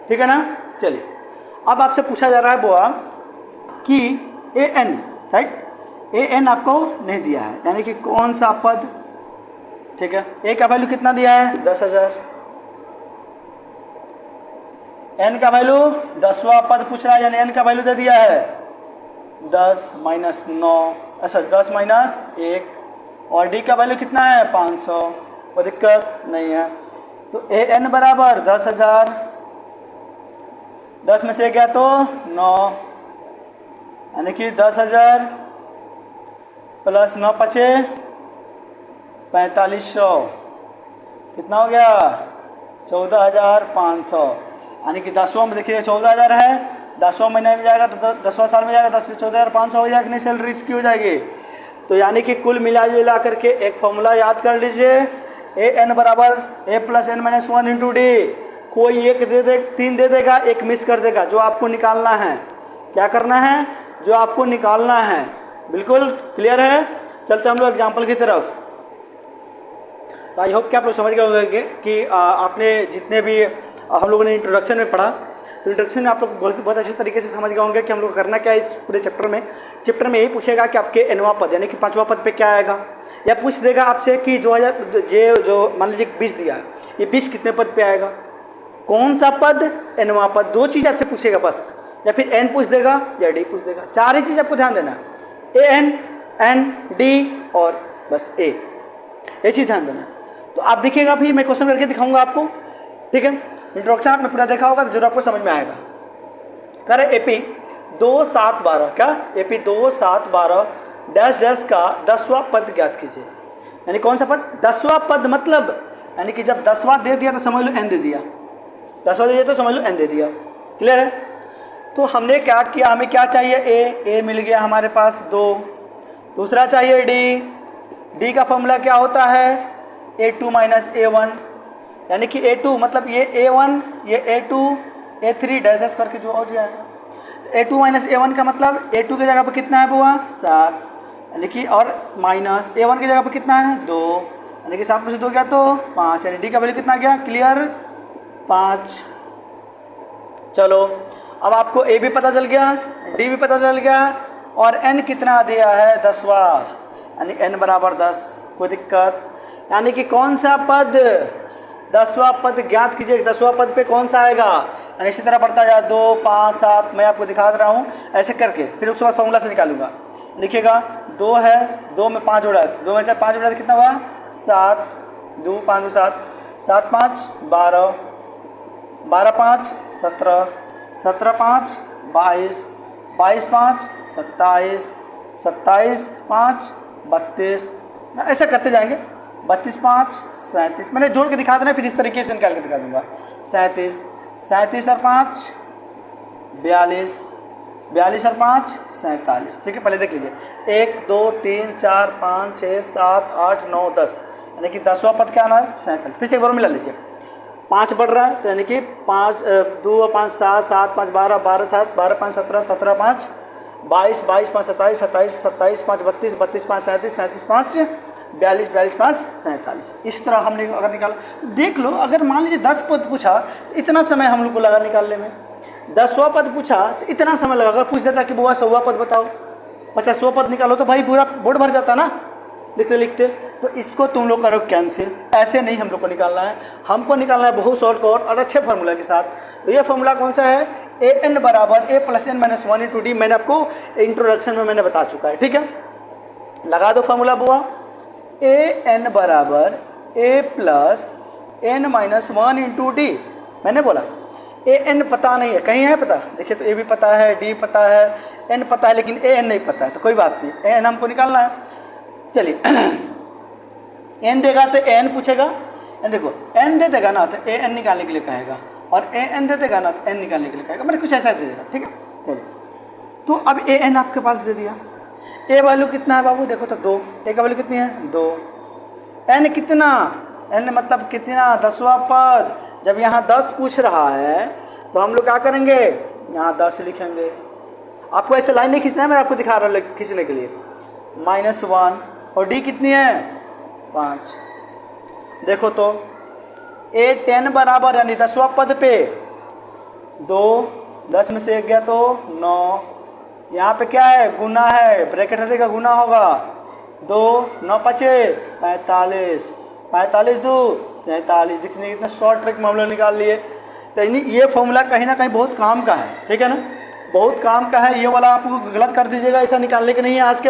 ठीक है ना। चलिए, अब आपसे पूछा जा रहा है बुआ कि an, राइट, an आपको नहीं दिया है, यानी कि कौन सा पद, ठीक है, a का वैल्यू कितना दिया है 10,000, n का वैल्यू 10वां पद पूछ रहा है, यानी n का वैल्यू दे दिया है 10 माइनस 9, अच्छा 10 माइनस 1, और d का वैल्यू कितना है 500, कोई दिक्कत नहीं है। तो an बराबर 10,000, 10 में से गया तो 9, यानी कि 10,000 प्लस 9 बचे 4500, कितना हो गया 14,500, यानी कि 10वां में देखिए 14,000 है, 10वां महीने में जाएगा तो 10वां साल में जाएगा, 10 से 14,500 हो जाएगा, नहीं सैलरी इसकी हो जाएगी। तो यानी कि कुल मिला जुला करके एक फॉर्मूला याद कर लीजिए, ए एन बराबर A plus N minus 1 into D. कोई एक दे दे, 3 दे देगा, एक मिस कर देगा, जो आपको निकालना है, क्या करना है, जो आपको निकालना है। बिल्कुल क्लियर है। चलते हम लोग एग्जाम्पल की तरफ। तो आई होप कि आप लोग समझ गए होंगे कि आपने जितने भी हम लोगों ने इंट्रोडक्शन में पढ़ा, तो इंट्रोडक्शन में आप लोग बहुत अच्छे तरीके से समझ गए होंगे कि हम लोग करना क्या है इस पूरे चैप्टर में। चैप्टर में यही पूछेगा कि आपके एनवां पद यानी कि 5वां पद पे क्या आएगा, या पूछ देगा आपसे कि 2000 जो मान लीजिए 20 दिया है, ये 20 कितने पद पे आएगा, कौन सा पद, एनवां पद, 2 चीज़ आपसे पूछेगा बस, या फिर एन पूछ देगा या डी पूछ देगा। 4 ही चीज़ आपको ध्यान देना है, ए एन डी और बस ए, ये चीज़ ध्यान देना है। तो आप देखिएगा, फिर मैं क्वेश्चन करके दिखाऊंगा आपको, ठीक है। इंट्रोडक्शन आपने पूरा देखा होगा तो जरूर आपको समझ में आएगा। करें एपी 2,7,12, क्या एपी 2,7,12 डैश डैश का 10वां पद ज्ञात कीजिए। यानी कौन सा पद, 10वां पद, मतलब यानी कि जब 10वां दे दिया तो समझ लो एन दे दिया, 10वां दे दिया तो समझ लो एन दे दिया। क्लियर है। तो हमने क्या किया, हमें क्या चाहिए, ए मिल गया हमारे पास 2, दूसरा चाहिए डी का फॉर्मूला क्या होता है, A2 माइनस A1, यानी कि A2 मतलब ये A1 ये A2 A3 डैश डैश करके जो और जाएगा। A2 माइनस A1 का मतलब A2 की जगह पर कितना है बुआ 7, यानी कि और माइनस A1 की जगह पर कितना है 2, यानी कि 7 में से 2 गया तो 5, यानी डी का वैल्यू कितना गया, क्लियर 5। चलो अब आपको ए भी पता चल गया, डी भी पता चल गया, और एन कितना दिया है 10वां, यानी एन बराबर 10, कोई दिक्कत। यानी कि कौन सा पद, 10वां पद ज्ञात कीजिए, 10वां पद पे कौन सा आएगा, यानी इसी तरह बढ़ता जाए 2 5 7, मैं आपको दिखा रहा हूँ ऐसे करके, फिर उसके बाद फॉर्मूला से निकालूंगा। देखिएगा 2 है, 2 में 5 जोड़ा है, 2 में 5 जोड़ा कितना हुआ 7, 2 5 2 7, 7 5 12, 12 5 17, 17 5 22, 22 5 27, 27 5 32, ऐसा करते जाएंगे, 32 5 37, मैंने जोड़ के दिखा देना, फिर इस तरीके से निकाल के दिखा दूंगा। 37, 37 और 5 42, 42 और 5 47, ठीक है। पहले देख लीजिए 1 2 3 4 5 6 7 8 9 10, यानी कि 10वां पद क्या आना है 47। फिर से एक बार मिला लीजिए, 5 बढ़ रहा है तो यानी कि 5 2 5 7 7 5 12 12 7 12 5 17 17 5 22 22 5 27 27 27 5 32 32 5 37 37 5 42 42 5 47। इस तरह हमने अगर निकाला, देख लो अगर मान लीजिए 10 पद पूछा तो इतना समय हम लोग को लगा निकालने में, 10वां पद पूछा तो इतना समय लगा। अगर पूछ देता कि बुआ 100वां पद बताओ, 50वां पद निकालो, तो भाई पूरा बोर्ड भर जाता ना लिखते लिखते। तो इसको तुम लोग करो कैंसिल, ऐसे नहीं हम लोग को निकालना है, हमको निकालना है बहुत शॉर्टकट और अच्छे फार्मूला के साथ। तो ये फार्मूला कौन सा है, ए एन बराबर A plus N minus 1 into D, मैंने आपको इंट्रोडक्शन में मैंने बता चुका है, ठीक है। लगा दो फार्मूला बुआ, ए एन बराबर A plus N minus 1 into D. मैंने बोला ए एन पता नहीं है, कहीं है पता, देखिए तो ए भी पता है, डी पता है, एन पता है, लेकिन ए एन नहीं पता है, तो कोई बात नहीं, ए एन हमको निकालना है। चलिए एन देगा तो ए एन पूछेगा, देखो एन दे देगा ना तो ए एन निकालने के लिए कहेगा, और ए एन दे देगा ना तो एन निकालने के लिए कहेगा, मतलब कुछ ऐसा दे देगा, ठीक है। चलिए तो अब ए एन आपके पास दे दिया, ए वैल्यू कितना है बाबू, देखो तो 2, ए का वैल्यू कितनी है 2, एन कितना, एन मतलब कितना 10वां पद। जब यहाँ 10 पूछ रहा है तो हम लोग क्या करेंगे, यहाँ 10 लिखेंगे। आपको ऐसे लाइन नहीं खींचना है, मैं आपको दिखा रहा हूँ खींचने के लिए। -1 और डी कितनी है 5। देखो तो ए 10 बराबर यानी 10वां पद पे 2, 10 में से 1 गया तो 9, यहाँ पे क्या है गुना है, ब्रैकेट हटे का गुना होगा, 2 9 5 45, 45 2 47। दिखने कितना शॉर्ट ट्रिक में हम लोग निकाल लिए। तो ये फॉर्मूला कहीं ना कहीं बहुत काम का है, ठीक है ना, बहुत काम का है। ये वाला आपको गलत कर दीजिएगा, ऐसा निकालने के नहीं है। आज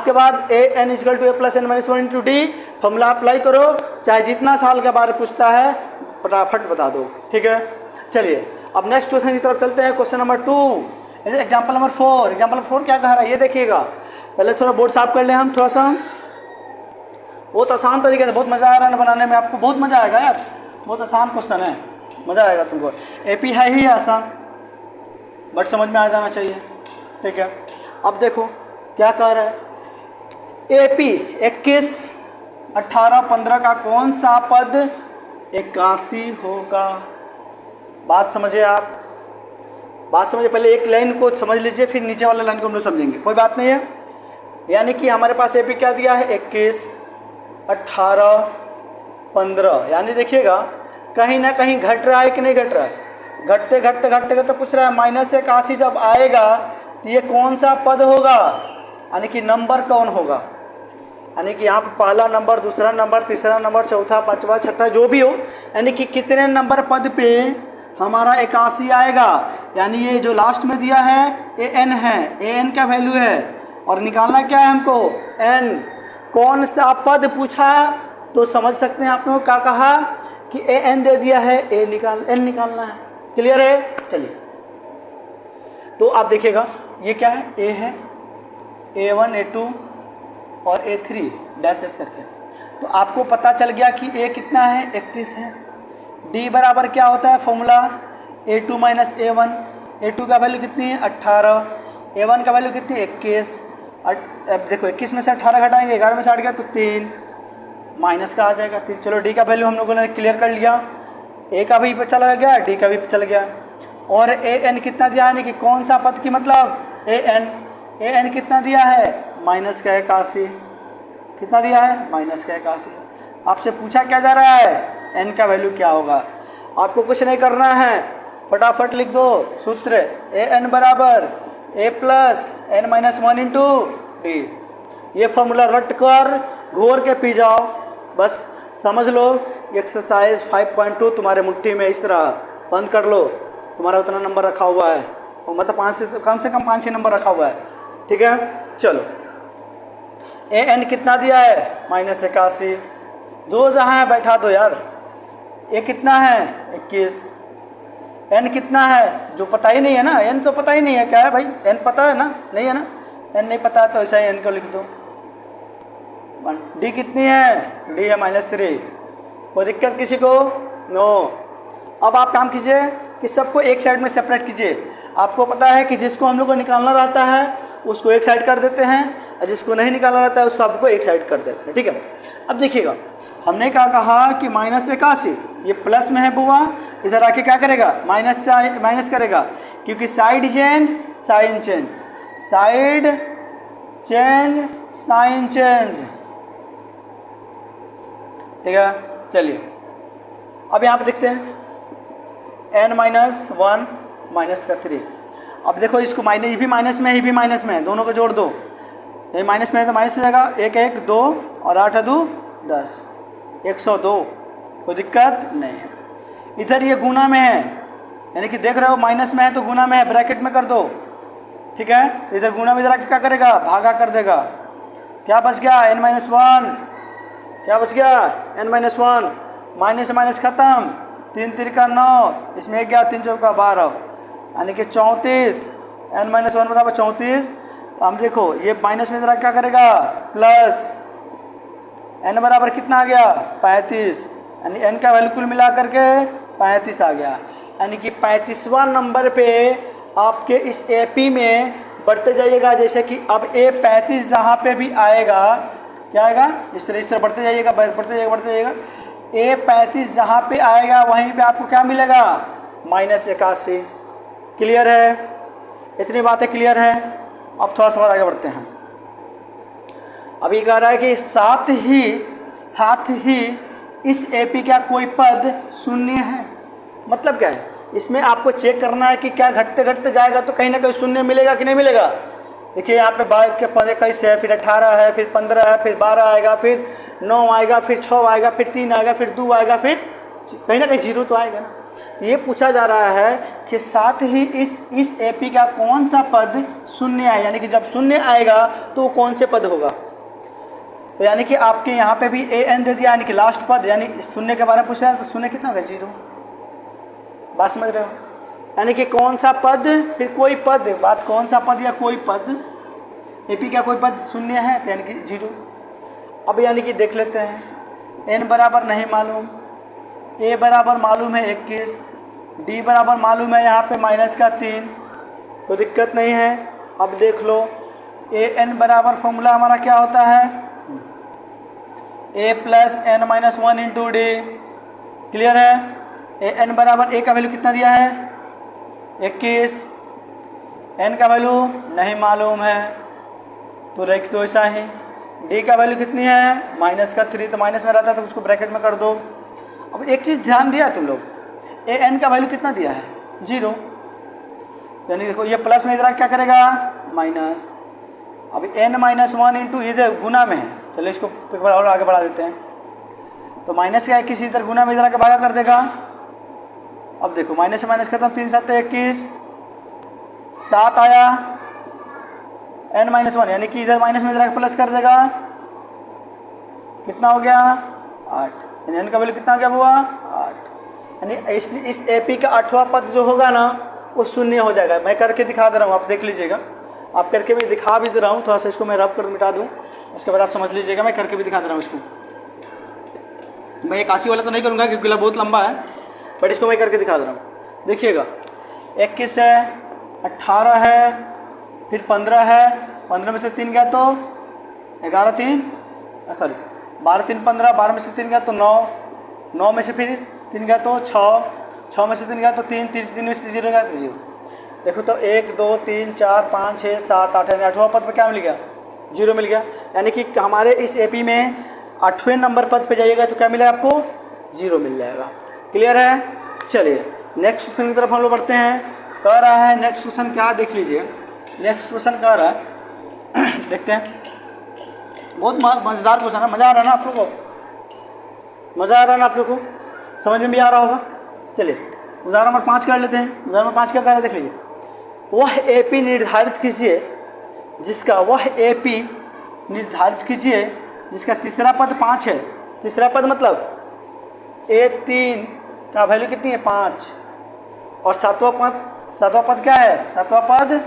के बाद A N is equal to A plus N minus one into D formula apply करो, चाहे जितना साल के बारे पूछता है फटाफट बता दो, ठीक है। चलिए अब नेक्स्ट क्वेश्चन की तरफ चलते हैं। Question number 2, example number 4। Example number 4 क्या कह रहा है ये देखिएगा। पहले थोड़ा बोर्ड साफ कर लें हम थोड़ा सा। बहुत आसान तरीके से, बहुत मज़ा आ रहा है बनाने में, आपको बहुत मज़ा आएगा यार, बहुत आसान क्वेश्चन है, मज़ा आएगा तुमको। एपी है ही आसान, बट समझ में आ जाना चाहिए, ठीक है। अब देखो क्या कह रहा है। एपी 21, 18, 15 का कौन सा पद 81 होगा? बात समझिए आप, बात समझिए। पहले एक लाइन को समझ लीजिए, फिर नीचे वाले लाइन को हम लोग समझेंगे, कोई बात नहीं है। यानी कि हमारे पास एपी क्या दिया है 21, 18, 15। यानी देखिएगा कहीं ना कहीं घट रहा है कि नहीं घट रहा है, घटते घटते घटते घटते पूछ रहा है -81 जब आएगा तो ये कौन सा पद होगा, यानी कि नंबर कौन होगा। यानी कि यहाँ पर पहला नंबर, दूसरा नंबर, तीसरा नंबर, चौथा, पांचवा, छठा जो भी हो, यानी कि कितने नंबर पद पे हमारा 81 आएगा। यानी ये जो लास्ट में दिया है ए एन है, ए एन का वैल्यू है और निकालना क्या है हमको एन। कौन सा पद पूछा तो समझ सकते हैं आप लोग क्या कहा कि ए एन दे दिया है, एन निकालना है। क्लियर है? चलिए तो आप देखिएगा ये क्या है, ए है, A1, A2 और A3 डैश डैश करके। तो आपको पता चल गया कि ए कितना है 21 है। डी बराबर क्या होता है formula A2 minus A1। A2 का वैल्यू कितनी है 18, A1 का वैल्यू कितनी है 21। अब देखो 21 में से 18 घटाएंगे, 11 में से 8 गया तो 3, माइनस का आ जाएगा 3। चलो डी का वैल्यू हम लोगों ने क्लियर कर लिया, ए का भी चला गया, डी का भी चल गया। और ए एन कितना दिया है, कि कौन सा पद की मतलब ए एन कितना दिया है -81। कितना दिया है -81। आपसे पूछा क्या जा रहा है एन का वैल्यू क्या होगा। आपको कुछ नहीं करना है, फटाफट लिख दो सूत्र ए एन बराबर A plus N minus 1 into D. ये फॉर्मूला रट कर घोर के पी जाओ, बस समझ लो। एक्सरसाइज 5.2 तुम्हारे मुट्ठी में इस तरह बंद कर लो, तुम्हारा उतना नंबर रखा हुआ है, और मतलब 5 से कम 5-6 नंबर रखा हुआ है, ठीक है। चलो ए एन कितना दिया है -81, जो जहाँ है बैठा दो यार। ए कितना है 21, एन कितना है जो पता ही नहीं है ना, एन तो पता ही नहीं है क्या है भाई, एन पता है ना, नहीं है ना, एन नहीं पता है तो ऐसा ही एन को लिख दो। डी कितनी है, डी है -3। कोई दिक्कत किसी को? नो। अब आप काम कीजिए कि सबको एक साइड में सेपरेट कीजिए। आपको पता है कि जिसको हम लोग को निकालना रहता है उसको एक साइड कर देते हैं, और जिसको नहीं निकालना रहता है उस सबको एक साइड कर देते हैं, ठीक है। अब देखिएगा हमने क्या कहा कि -81 ये प्लस में है बुआ, इधर आके क्या करेगा माइनस करेगा, क्योंकि side change sign change, side change sign change, ठीक है। चलिए अब यहाँ पे देखते हैं n-1 -3। अब देखो इसको माइनस, ये भी माइनस में है, ये भी माइनस में है, दोनों को जोड़ दो। ये माइनस में है तो माइनस हो जाएगा, 1 1 2 और 8 2 10, 102। कोई दिक्कत नहीं है। इधर ये गुना में है, यानी कि देख रहे हो माइनस में है तो गुना में है, ब्रैकेट में कर दो, ठीक है। तो इधर गुना में इधर आके क्या करेगा, भागा कर देगा। क्या बच गया n-1, क्या बच गया n-1, माइनस से माइनस खत्म, 3 3 का 9, इसमें 1 गया, 3 4 का 12, यानी कि 34। n-1 बराबर 34। हम देखो ये माइनस में इधर क्या करेगा प्लस, n बराबर कितना आ गया 35, यानी n का वैल्यू कुल मिला करके 35 आ गया। यानी कि 35वां नंबर पे आपके इस एपी में बढ़ते जाइएगा, जैसे कि अब A35 जहाँ पे भी आएगा क्या आएगा, इस तरह बढ़ते जाइएगा बढ़ते जाइएगा। A35 जहाँ पे आएगा वहीं पे आपको क्या मिलेगा -81। क्लियर है? इतनी बातें क्लियर है। अब थोड़ा सा और आगे बढ़ते हैं। अभी कह रहा है कि साथ ही इस एपी का कोई पद शून्य है। मतलब क्या है, इसमें आपको चेक करना है कि क्या घटते घटते जाएगा तो कहीं ना कहीं शून्य मिलेगा कि नहीं मिलेगा। देखिए यहाँ पे 22 के पद 21 है, फिर 18 है, फिर 15 है, फिर 12 आएगा, फिर 9 आएगा, फिर 6 आएगा, फिर 3 आएगा, फिर 2 आएगा, फिर कहीं ना कहीं 0 तो आएगा ना। ये पूछा जा रहा है कि साथ ही इस एपी का कौन सा पद शून्य है, यानी कि जब शून्य आएगा तो कौन से पद होगा। तो यानी कि आपके यहाँ पे भी ए एन दे दिया, यानी कि लास्ट पद, यानी शून्य के बारे में पूछ रहा है तो शून्य कितना होगा, 0। बात समझ रहे हो, यानी कि कौन सा पद फिर कोई पद, बात कौन सा पद या कोई पद, एपी का कोई पद शून्य है तो यानी कि 0। अब यानी कि देख लेते हैं, एन बराबर नहीं मालूम, ए बराबर मालूम है 21, डी बराबर मालूम है यहाँ पे -3, तो दिक्कत नहीं है। अब देख लो ए एन बराबर फॉर्मूला हमारा क्या होता है, A plus N minus 1 into D. Clear है। ए एन बराबर ए का वैल्यू कितना दिया है 21, एन का वैल्यू नहीं मालूम है तो रख दो ऐसा ही। डी का वैल्यू कितनी है -3, तो माइनस में रहता है तो उसको ब्रैकेट में कर दो। अब एक चीज़ ध्यान दिया तुम लोग, ए एन का वैल्यू कितना दिया है 0, यानी देखो ये प्लस में इधर क्या करेगा माइनस। अब n माइनस 1 इंटू इधर गुना में है, चलो इसको एक बार और आगे बढ़ा देते हैं, तो माइनस का 21 इधर गुना में इधर आके भागा कर देगा। अब देखो माइनस से माइनस खत्म, 3 7 21, 7 आया n माइनस 1, यानी कि इधर माइनस में इधर आके प्लस कर देगा, कितना हो गया 8, यानी n का वैल्यू कितना क्या हुआ 8। यानी इस एपी का 8वां पद जो होगा ना वो शून्य हो जाएगा। मैं करके दिखा दे रहा हूँ, आप देख लीजिएगा, आप करके भी दिखा भी दे रहा हूँ, थोड़ा सा इसको मैं रब कर मिटा दूँ, उसके बाद आप समझ लीजिएगा। मैं करके भी दिखा दे रहा हूँ इसको, मैं एक 80 वाला तो नहीं करूँगा क्योंकि बहुत लंबा है, बट इसको मैं करके दिखा दे रहा हूँ। देखिएगा 21 है, 18 है, फिर 15 है, 15 में से 3 गया तो 11 3 सॉरी 12 3 15, 12 में से 3 गया तो 9, 9 में से फिर 3 गया तो 6, 6 में से 3 गया तो 3, 3 में से 0 गया तो 0। देखो तो 1 2 3 4 5 6 7 8, यानी 8वां पद पर क्या मिल गया 0 मिल गया। यानी कि हमारे इस एपी में 8वें नंबर पद पे जाइएगा तो क्या मिलेगा आपको 0 मिल जाएगा। क्लियर है। चलिए नेक्स्ट क्वेश्चन की तरफ हम लोग बढ़ते हैं। कह रहा है नेक्स्ट क्वेश्चन क्या, देख लीजिए नेक्स्ट क्वेश्चन कह रहा है देखते हैं, बहुत मज़ेदार क्वेश्चन है, मज़ा आ रहा है ना आप लोग को, मज़ा आ रहा है ना आप लोग को, समझ में भी आ रहा होगा। चलिए उदाहरण नंबर 5 कर लेते हैं। उदाहरण नंबर 5 क्या कह रहा है देख लीजिए, वह एपी निर्धारित कीजिए जिसका जिसका तीसरा पद 5 है। तीसरा पद मतलब A3 का वैल्यू कितनी है 5, और सातवां पद क्या है, सातवां पद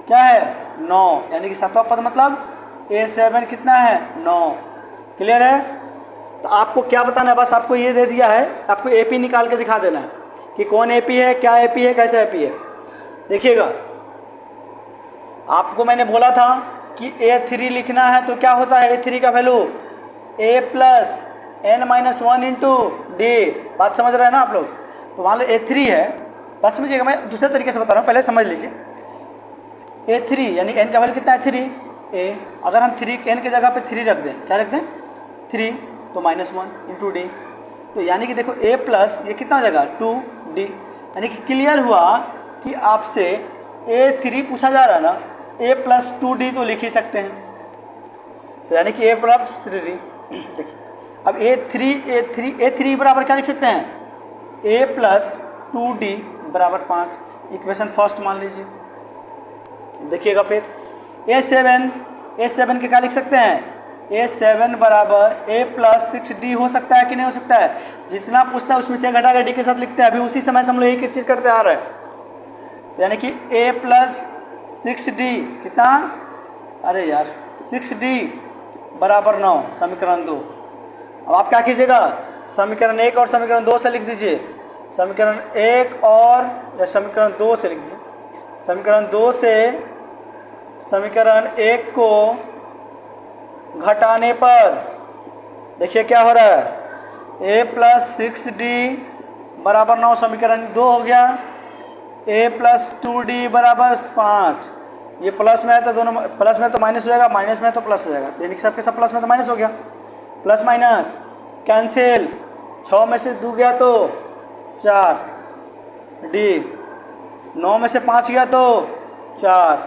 क्या है 9, यानी कि सातवां पद मतलब A7 कितना है 9। क्लियर है। तो आपको क्या बताना है, बस आपको ये दे दिया है, आपको एपी निकाल के दिखा देना है कि कौन एपी है, क्या एपी है, कैसा एपी है। देखिएगा आपको मैंने बोला था कि A3 लिखना है तो क्या होता है A3 का value A plus n minus 1 into D. बात समझ रहे हैं ना आप लोग। तो मान लो A3 है, बात समझिएगा, मैं दूसरे तरीके से बता रहा हूँ, पहले समझ लीजिए। A3 यानी n का वैल्यू कितना है 3 A, अगर हम 3 n की जगह पे 3 रख दें, क्या रख दें 3, तो -1 इंटू डी। तो यानी कि देखो A प्लस ये कितना हो जाएगा 2D, यानी कि क्लियर हुआ कि आपसे A3 पूछा जा रहा है ना, A प्लस 2D तो लिख ही सकते हैं, तो यानी कि A प्लस 3D। देखिए अब A3 बराबर क्या लिख सकते हैं A प्लस 2D बराबर 5, इक्वेशन फर्स्ट मान लीजिए। देखिएगा फिर A7 के क्या लिख सकते हैं A7 बराबर A प्लस 6D हो सकता है कि नहीं हो सकता है। जितना पूछता है उसमें से घटा के D के साथ लिखते हैं, अभी उसी समय से हम लोग एक चीज़ करते आ रहे हैं। यानी कि A प्लस 6D कितना, अरे यार 6D बराबर 9, समीकरण 2। अब आप क्या कीजिएगा, समीकरण 1 और समीकरण 2 से लिख दीजिए, समीकरण 1 और या समीकरण 2 से लिख दीजिए। समीकरण 2 से समीकरण 1 को घटाने पर देखिए क्या हो रहा है, A प्लस 6D बराबर 9, समीकरण 2 हो गया। A प्लस 2D बराबर 5, ये प्लस में है तो दोनों प्लस में तो माइनस हो जाएगा, माइनस में तो प्लस हो जाएगा, यानी कि सबके सब प्लस में तो माइनस हो गया, प्लस माइनस कैंसिल, 6 में से 2 गया तो 4 D, 9 में से 5 गया तो 4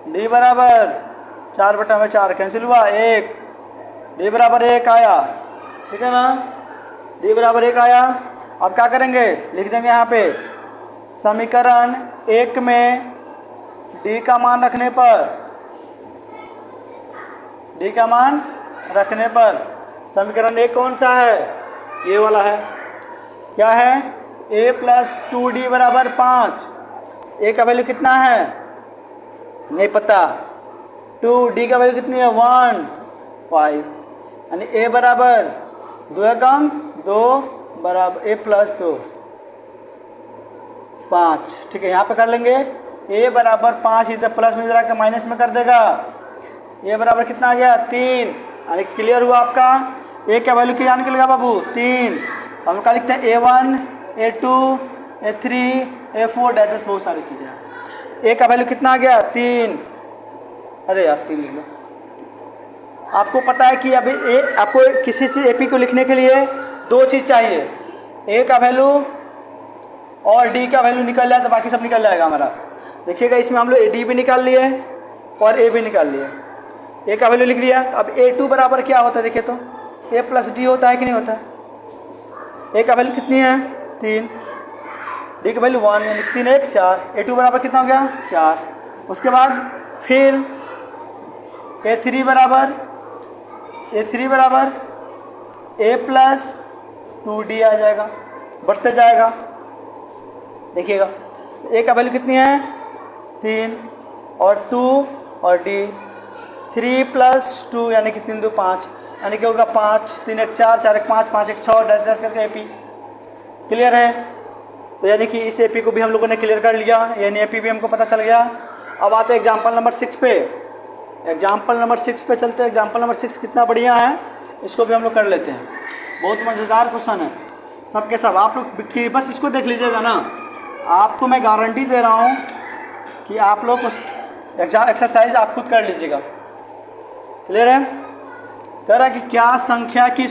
D बराबर 4/4 कैंसिल हुआ 1, D बराबर 1 आया, ठीक है ना, D बराबर 1 आया। अब क्या करेंगे, लिख देंगे यहाँ पे समीकरण 1 में डी का मान रखने पर समीकरण 1 कौन सा है, ये वाला है। क्या है, a प्लस 2d बराबर 5। a का वैल्यू कितना है नहीं पता, 2d का वैल्यू कितनी है 1 5, यानी a बराबर 2 कम 2 बराबर a प्लस 2 5। ठीक है, यहाँ पे कर लेंगे a बराबर 5, इधर प्लस में जरा के माइनस में कर देगा। a बराबर कितना आ गया 3, यानी क्लियर हुआ आपका। a का वैल्यू क्या निकलेगा बाबू 3। हम क्या लिखते हैं a1 a2 a3 a4 date बहुत सारी चीज़ें हैं। a का वैल्यू कितना आ गया 3, अरे यार 3 लिख लो। आपको पता है कि अभी आपको किसी से एपी को लिखने के लिए 2 चीज़ चाहिए, a का वैल्यू और d का वैल्यू निकल जाए तो बाकी सब निकल जाएगा हमारा। देखिएगा इसमें हम लोग d भी निकाल लिए और a भी निकाल लिए, a का वैल्यू लिख लिया। अब a2 बराबर क्या होता है देखिए तो a प्लस डी होता है कि नहीं होता। a का वैल्यू कितनी है 3, d का वैल्यू 1, यानी 3 1 4, a2 बराबर कितना हो गया 4। उसके बाद फिर a3 बराबर a प्लस 2d आ जाएगा, बढ़ते जाएगा। देखिएगा a का वैल्यू कितनी है 3 और 2 और d 3 प्लस 2 यानी कि 3 2 5, यानी कि होगा 5 3 1 4 4 1 5 5 1 6 डैश डैश करके एपी क्लियर है। तो यानी कि इस एपी को भी हम लोगों ने क्लियर कर लिया, यानी एपी भी हमको पता चल गया। अब आते हैं एग्जाम्पल नंबर 6 पे। एग्जाम्पल नंबर 6 पे चलते हैं। एग्जाम्पल नंबर 6 कितना बढ़िया है, इसको भी हम लोग कर लेते हैं। बहुत मज़ेदार क्वेश्चन है सब के सब, आप लोग बस इसको देख लीजिएगा ना। आपको मैं गारंटी दे रहा हूँ कि आप लोग एक्सरसाइज आप खुद कर लीजिएगा। क्लियर है। कह रहा है कि क्या संख्या की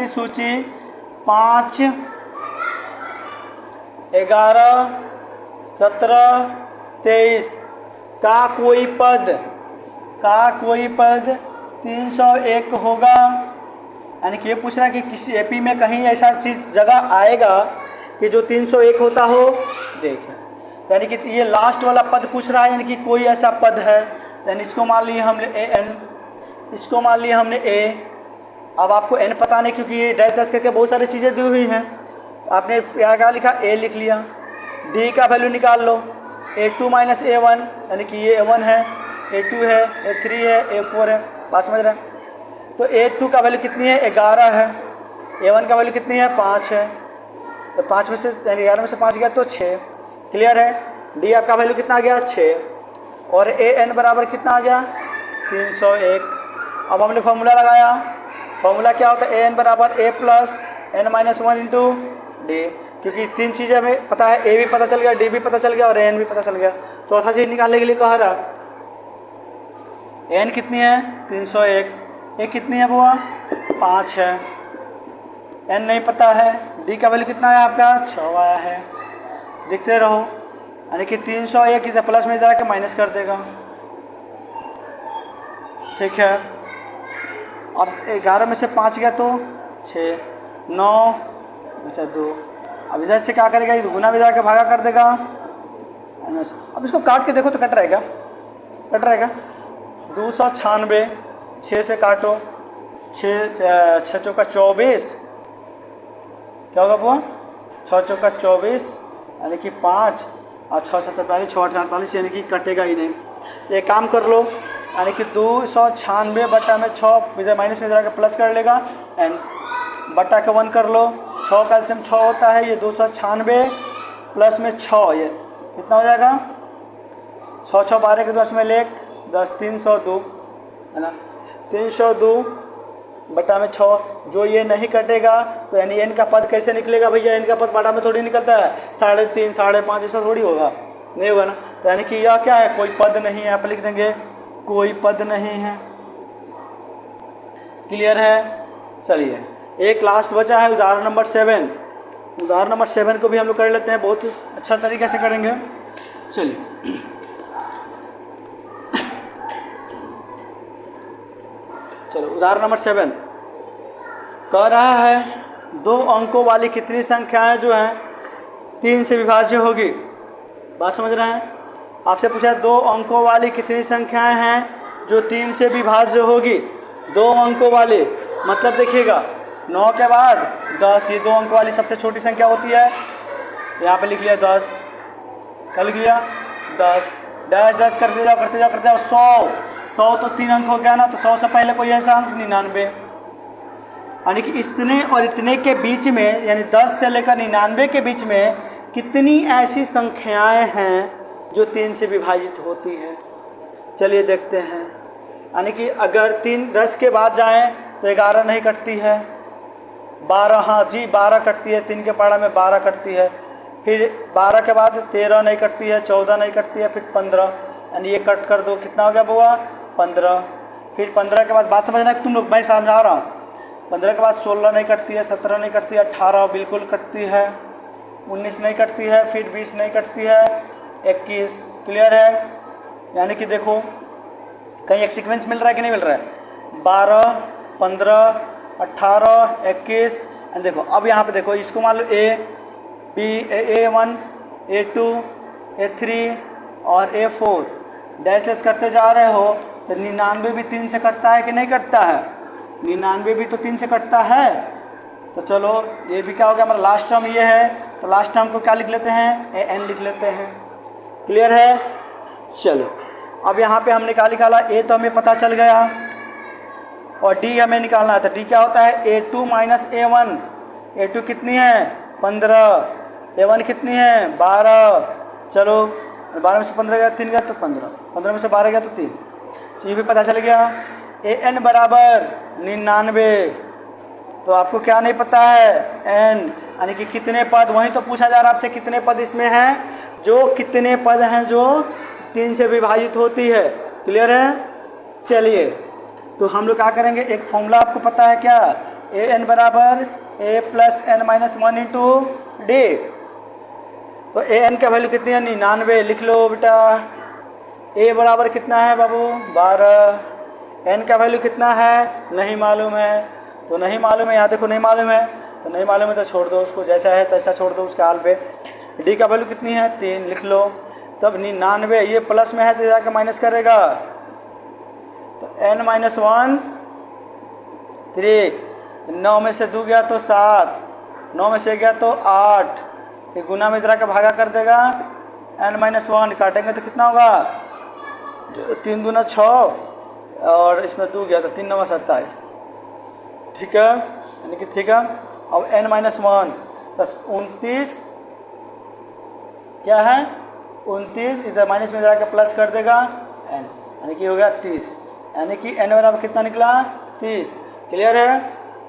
सूची 5 11 17 23 का कोई पद 301 होगा। यानी कि ये पूछ रहा है कि किसी एपी में कहीं ऐसा चीज़ जगह आएगा कि जो 301 होता हो। देखिए यानी कि ये लास्ट वाला पद पूछ रहा है, यानी कि कोई ऐसा पद है, यानी इसको मान लिया हमने an, इसको मान लिया हमने a। अब आपको n पता नहीं क्योंकि ये डैश डैश करके बहुत सारी चीज़ें दी हुई हैं। आपने यहाँ क्या लिखा a लिख लिया, d का वैल्यू निकाल लो a2 माइनस a1, यानी कि ये a1 है, a2 है, a3 है, a4 है। बात समझ रहे हैं। तो a2 का वैल्यू कितनी है 11 है, a1 का वैल्यू कितनी है 5 है, तो 5 में से यानी 11 में से 5 गया तो 6। क्लियर है। d आपका वैल्यू कितना आ गया 6 और an बराबर कितना आ गया 301। अब हमने फॉर्मूला लगाया, फॉर्मूला क्या होता है an बराबर a plus n minus 1 into D. क्योंकि 3 चीज़ें हमें पता है, a भी पता चल गया, d भी पता चल गया और n भी पता चल गया। चौथा चीज़ निकालने के लिए कह रहा n कितनी है 301, a कितनी है बुआ 5 है, n नहीं पता है, d का वैल्यू कितना है आपका 6 आया है। देखते रहो, यानी कि 301 इधर प्लस में जरा के माइनस कर देगा। ठीक है। अब 11 में से 5 गया तो 6, 9 बचा 2। अब इधर से क्या करेगा, गुना में जाके भागा कर देगा। अब इसको काट के देखो तो कट रहेगा 296, 6 से काटो, 6 चौका 24, क्या होगा वो 6 चौका 24 यानी कि 5 और 6 7 45, 6 48 यानी कि कटेगा ही नहीं। एक काम कर लो, यानी कि 296 बटा में 6 इधर माइनस में जाकर प्लस कर लेगा, एन बटा के 1 कर लो। 6 का एलसीएम 6 होता है, ये 296 प्लस में 6 ये कितना हो जाएगा 6 6 12 के 10 में लेख 10 302 है ना। 302 बटा में 6, जो ये नहीं कटेगा तो यानी एन का पद कैसे निकलेगा भैया, एन का पद बटा में थोड़ी निकलता है, 3.5 5.5 ऐसा थोड़ी होगा, नहीं होगा ना। तो यानी कि यह क्या है, कोई पद नहीं है। आप लिख देंगे कोई पद नहीं है। क्लियर है। चलिए एक लास्ट बचा है उदाहरण नंबर 7। उदाहरण नंबर 7 को भी हम लोग कर लेते हैं, बहुत अच्छा तरीके से करेंगे। चलिए चलो उदाहरण नंबर 7 कह रहा है दो अंकों वाली कितनी संख्याएं जो हैं 3 से विभाज्य होगी। बात समझ रहे हैं? आपसे पूछा है 2 अंकों वाली कितनी संख्याएं हैं जो 3 से विभाज्य होगी। 2 अंकों वाली मतलब देखिएगा 9 के बाद 10, ये 2 अंकों वाली सबसे छोटी संख्या होती है। यहाँ पे लिख लिया 10, क्या लिख लिया 10, डैश डैश करते जाओ करते जाओ करते जाओ 100 तो 3 अंक हो गया ना, तो 100 से पहले कोई ऐसा अंक 99, यानी कि इतने और इतने के बीच में, यानी 10 से लेकर 99 के बीच में कितनी ऐसी संख्याएं हैं जो 3 से विभाजित होती हैं। चलिए देखते हैं। यानी कि अगर 10 के बाद जाएं तो 11 नहीं कटती है, 12, हाँ जी 12 कटती है, 3 के पहाड़ा में 12 कटती है, फिर 12 के बाद 13 नहीं कटती है, 14 नहीं कटती है, फिर 15, यानी ये कट कर दो, कितना हो गया बुआ 15। फिर 15 के बाद बात समझना तुम लोग, मैं समझा रहा हूँ। 15 के बाद 16 नहीं कटती है, 17 नहीं कटती है, 18 बिल्कुल कटती है, 19 नहीं कटती है, फिर 20 नहीं कटती है, 21। क्लियर है? यानी कि देखो कहीं एक सीक्वेंस मिल रहा है कि नहीं मिल रहा है। 12, 15, 18, 21। देखो अब यहाँ पे देखो, इसको मान लो A1, A2, A3 और A4 डैश डैश करते जा रहे हो तो 99 भी 3 से कटता है कि नहीं कटता है? 99 भी तो 3 से कटता है। तो चलो ये भी क्या हो गया, हमारा लास्ट टर्म ये है, तो लास्ट टर्म को क्या लिख लेते हैं, AN लिख लेते हैं। क्लियर है? चलो अब यहाँ पे हमने क्या निकाला, A तो हमें पता चल गया और D हमें निकालना है। तो D क्या होता है, A2 माइनस A1। A2 कितनी है 15, A1 कितनी है 12। चलो 12 में से 15 गया, 3 गया तो 15, 15 में से 12 गया तो 3, तो ये भी पता चल गया। AN बराबर 99। तो आपको क्या नहीं पता है, N यानी कि कितने पद, वहीं तो पूछा जा रहा है आपसे कितने पद इसमें हैं, जो कितने पद हैं जो 3 से विभाजित होती है। क्लियर है? चलिए तो हम लोग क्या करेंगे, एक फॉर्मूला आपको पता है क्या, AN बराबर A plus N minus 1 into D। तो AN का वैल्यू कितनी है 99, लिख लो बेटा। A बराबर कितना है बाबू 12, N का वैल्यू कितना है नहीं मालूम है, तो नहीं मालूम है, यहाँ देखो नहीं मालूम है, तो नहीं मालूम है तो छोड़ दो उसको, जैसा है तैसा छोड़ दो उसके हाल पे। D का वैल्यू कितनी है 3, लिख लो। तब 99 ये प्लस में है तो जाकर माइनस करेगा, तो N माइनस 1 3, 9 में से 2 गया तो 7, 9 में से गया तो 8, ये गुना में इधर का भागा कर देगा, N माइनस 1 काटेंगे तो कितना होगा 3 दूना 6 और इसमें 2 गया तो 3 9 27। ठीक है, यानी कि ठीक है। अब N माइनस 1 प्लस 29 क्या है 29, इधर माइनस में जाकर प्लस कर देगा N, यानी कि हो गया 30, यानी कि N बराबर कितना निकला 30। क्लियर है?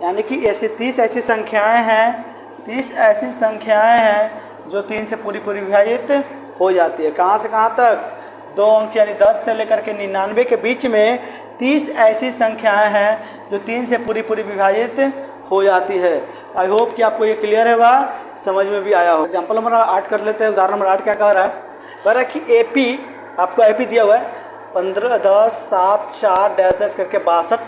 यानी कि ऐसी 30 ऐसी संख्याएं हैं, 30 ऐसी संख्याएं हैं जो 3 से पूरी विभाजित हो जाती है। कहाँ से कहाँ तक, 2 अंक यानी 10 से लेकर के 99 के बीच में 30 ऐसी संख्याएं हैं जो 3 से पूरी विभाजित हो जाती है। आई होप कि आपको ये क्लियर होगा, समझ में भी आया हो। एग्जाम्पल नंबर 8 कर लेते हैं। उदाहरण नंबर 8 क्या कह रहा है, कह रहा है कि AP, आपको AP दिया हुआ है 15, 10, 7, 4 डैश डैश करके 62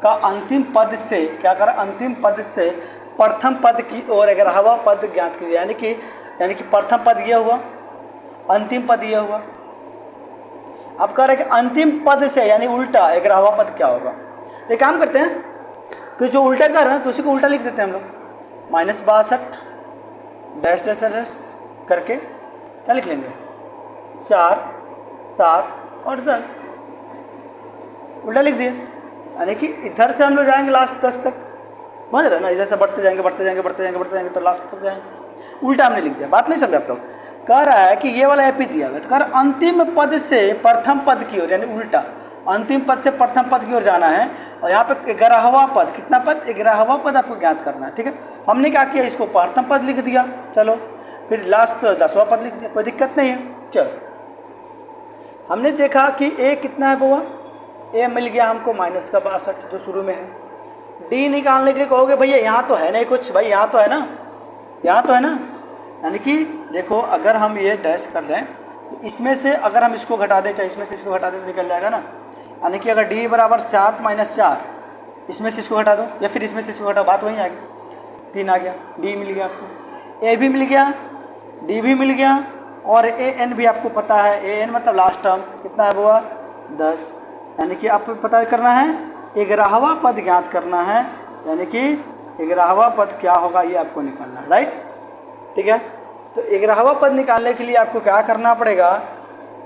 का अंतिम पद से क्या करा, अंतिम पद से प्रथम पद की ओर 11वां पद ज्ञात कीजिए। यानी कि प्रथम पद यह हुआ, अंतिम पद यह हुआ। अब कह रहे हैं कि अंतिम पद से यानी उल्टा 11वां पद क्या होगा। एक काम करते हैं कि जो उल्टा कर रहे हैं तो उसी को उल्टा लिख देते हैं हम लोग, -62 डैश डैश डैश करके क्या लिख लेंगे 4, 7 और 10, उल्टा लिख दिए। यानी कि इधर से हम लोग जाएंगे लास्ट 10 तक, समझ रहे ना, इधर से बढ़ते जाएंगे तो लास्ट तक जाएंगे। उल्टा हमने लिख दिया, बात नहीं समझे आप लोग। कह रहा है कि ये वाला AP दिया हुआ है, तो कह रहा अंतिम पद से प्रथम पद की ओर, यानी उल्टा अंतिम पद से प्रथम पद की ओर जाना है। और यहाँ पे 11वां पद, कितना पद 11वां पद आपको ज्ञात करना है। ठीक है, हमने क्या किया, इसको प्रथम पद लिख दिया, चलो फिर लास्ट 10वां पद लिख दिया, कोई दिक्कत नहीं है। चलो हमने देखा कि A कितना है बुआ, A मिल गया हमको -62 जो शुरू में है। D निकालने के लिए कहोगे भैया यहाँ तो है नहीं कुछ, भाई यहाँ तो है ना, यहाँ तो है ना। यानी कि देखो अगर हम ये डैश कर लें तो इसमें से अगर हम इसको घटा दें, चाहे इसमें से इसको घटा दें तो निकल जाएगा ना। यानी कि अगर D बराबर 7 - 4, इसमें से इसको घटा दो या फिर इसमें से इसको घटाओ, बात वहीं आएगी। 3 आ गया, डी मिल गया आपको, ए भी मिल गया, डी भी मिल गया, और ए एन भी आपको पता है, ए एन मतलब लास्ट टर्म कितना है हुआ 10, यानी कि आपको पता करना है 11वां पद ज्ञात करना है, यानी कि 11वां पद क्या होगा ये आपको निकालना है, राइट। ठीक है, तो 11वां पद निकालने के लिए आपको क्या करना पड़ेगा,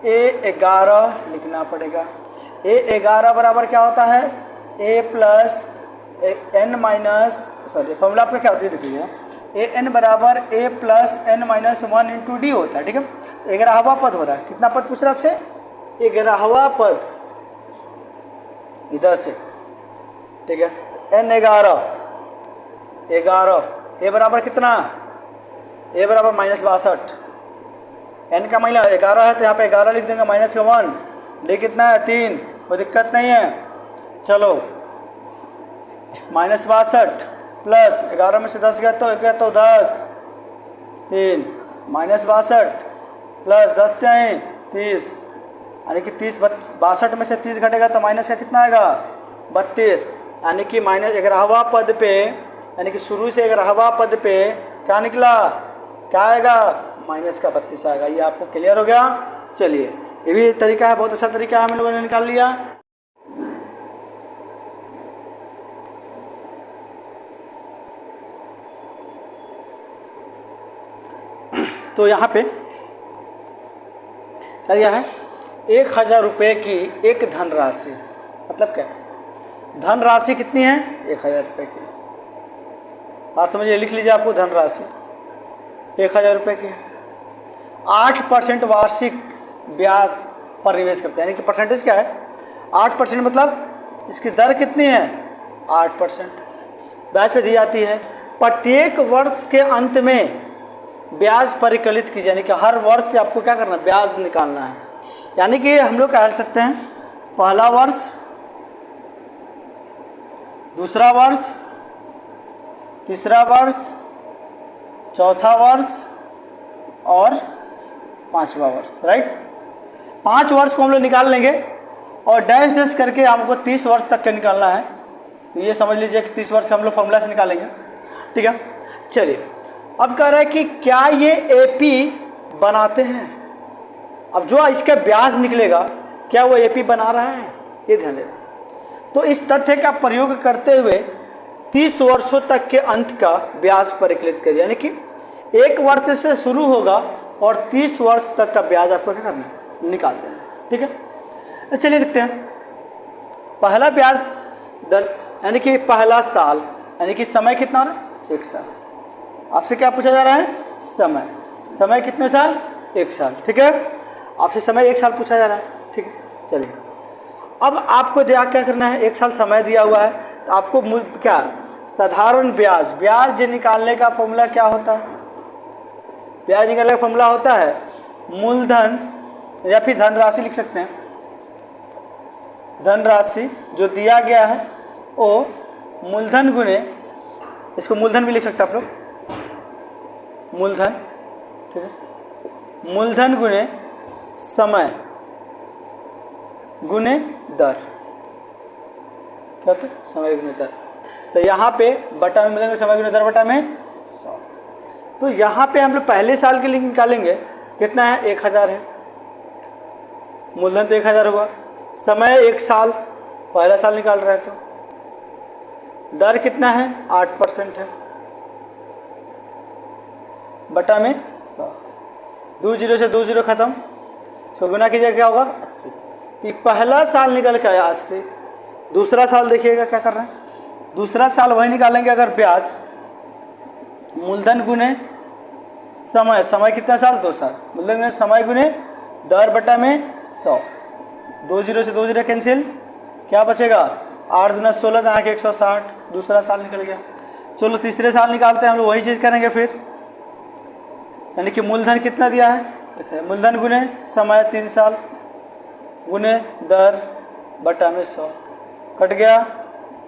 A11 लिखना पड़ेगा। A11 बराबर क्या होता है, A plus N minus, sorry formula आपका क्या होती है देखिए, ए एन बराबर A plus N minus 1 into D होता है। ठीक है, 11वां पद हो रहा है, कितना पद पूछ रहा है आपसे, 11वां पद इधर से। ठीक है, एन 11, ए बराबर कितना, ए बराबर -62, एन का माइनस 11 है तो यहाँ पे 11 लिख देंगे, -1, डी कितना है 3, कोई दिक्कत नहीं है। चलो -62 प्लस 11 में से 10 गया तो 10, 3 -62 प्लस 10 3 30, यानी कि 62 में से 30 घटेगा तो माइनस का कितना आएगा 32, यानी कि -11वां पद पे, यानी कि शुरू से 11वां पद पे क्या निकला, क्या आएगा माइनस का 32 आएगा। ये आपको क्लियर हो गया। चलिए ये भी तरीका है, बहुत अच्छा तरीका है, हम लोगों ने निकाल लिया। तो यहाँ पे क्या दिया है, 1000 रुपये की एक धनराशि, मतलब क्या धनराशि कितनी है 1000 रुपये की, बात समझिए, लिख लीजिए आपको धनराशि 1000 रुपये की 8% वार्षिक ब्याज पर निवेश करते हैं, यानी कि परसेंटेज क्या है 8%, मतलब इसकी दर कितनी है 8% ब्याज पे दी जाती है। प्रत्येक वर्ष के अंत में ब्याज परिकलित कीजिए, यानी कि हर वर्ष से आपको क्या करना है ब्याज निकालना है, यानी कि हम लोग क्या कर सकते हैं, पहला वर्ष, दूसरा वर्ष, तीसरा वर्ष, चौथा वर्ष और 5वां वर्ष, राइट। 5 वर्ष को हम लोग निकाल लेंगे और डैश डैश करके हमको 30 वर्ष तक का निकालना है, तो ये समझ लीजिए कि 30 वर्ष हम लोग फॉर्मूला से निकालेंगे। ठीक है, चलिए अब कह रहा है कि क्या ये एपी बनाते हैं, अब जो इसका ब्याज निकलेगा क्या वो एपी बना रहा है, ये ध्यान देना। तो इस तथ्य का प्रयोग करते हुए 30 वर्षों तक के अंत का ब्याज परिकलित करिए, यानी कि 1 वर्ष से शुरू होगा और 30 वर्ष तक का ब्याज आपको क्या करना है निकाल देना। ठीक है, तो चलिए देखते हैं। पहला ब्याज दर यानी कि पहला साल, यानी कि समय कितना हो रहा है 1 साल। आपसे क्या पूछा जा रहा है, समय, समय कितने साल 1 साल। ठीक है, आपसे समय 1 साल पूछा जा रहा है। ठीक है, चलिए अब आपको क्या करना है, 1 साल समय दिया हुआ है तो आपको क्या साधारण ब्याज, ब्याज निकालने का फॉर्मूला क्या होता है, ब्याज निकालने का फॉर्मूला होता है मूलधन या फिर धनराशि लिख सकते हैं, धनराशि जो दिया गया है वो मूलधन गुने, इसको मूलधन भी लिख सकते हैं आप लोग, मूलधन। ठीक है, मूलधन गुने समय गुने दर, क्या होता है समय गुने दर। तो यहाँ पे बटा में मिलेंगे समय गुने दर बटा में 100। तो यहाँ पे हम लोग पहले साल के लिए निकालेंगे, कितना है 1000 है, मूलधन तो 1000 हुआ, समय 1 साल, पहला साल निकाल रहा है तो दर कितना है 8% है, बटा में 100, 2 0 से 2 0 खत्म, तो गुना कीजिएगा क्या होगा 80। ये पहला साल निकल के आया 80। दूसरा साल देखिएगा क्या कर रहे हैं, दूसरा साल वही निकालेंगे अगर ब्याज मूलधन गुने समय, समय कितना साल 2 साल, मूलधन गुने समय गुने दर बटा में 100, 2 0 से 2 0 कैंसिल, क्या बचेगा 8 दूना 16, यहाँ के 160, दूसरा साल निकल गया। चलो तीसरे साल निकालते हैं हम लोग, वही चीज़ करेंगे फिर, यानी कि मूलधन कितना दिया है, मूलधन गुने समय 3 साल गुने दर बटा में 100, कट गया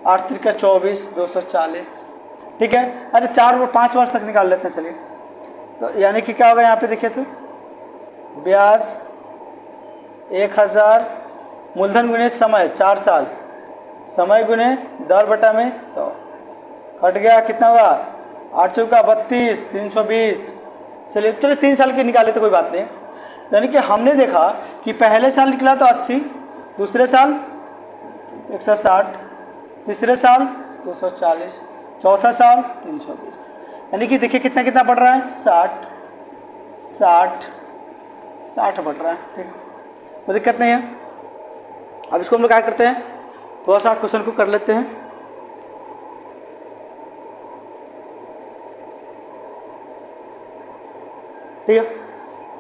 8 3 24, 240। ठीक है, अरे 4-5 वर्ष तक निकाल लेते हैं। चलिए तो यानी कि क्या होगा यहाँ पे देखिए, तो ब्याज 1000 मूलधन गुने समय 4 साल, समय गुने दर बटा में 100, कट गया कितना हुआ 8 चौका 32, 320। चलिए 3 साल के निकाले तो कोई बात नहीं। यानी कि हमने देखा कि पहले साल निकला तो 80, दूसरे साल 160, तीसरे साल 240, चौथा साल 320। यानी कि देखिए कितना कितना बढ़ रहा है, 60 60 60 बढ़ रहा है। ठीक, कोई दिक्कत नहीं है। अब इसको हम लोग क्या करते हैं, थोड़ा सा क्वेश्चन को कर लेते हैं। ठीक है,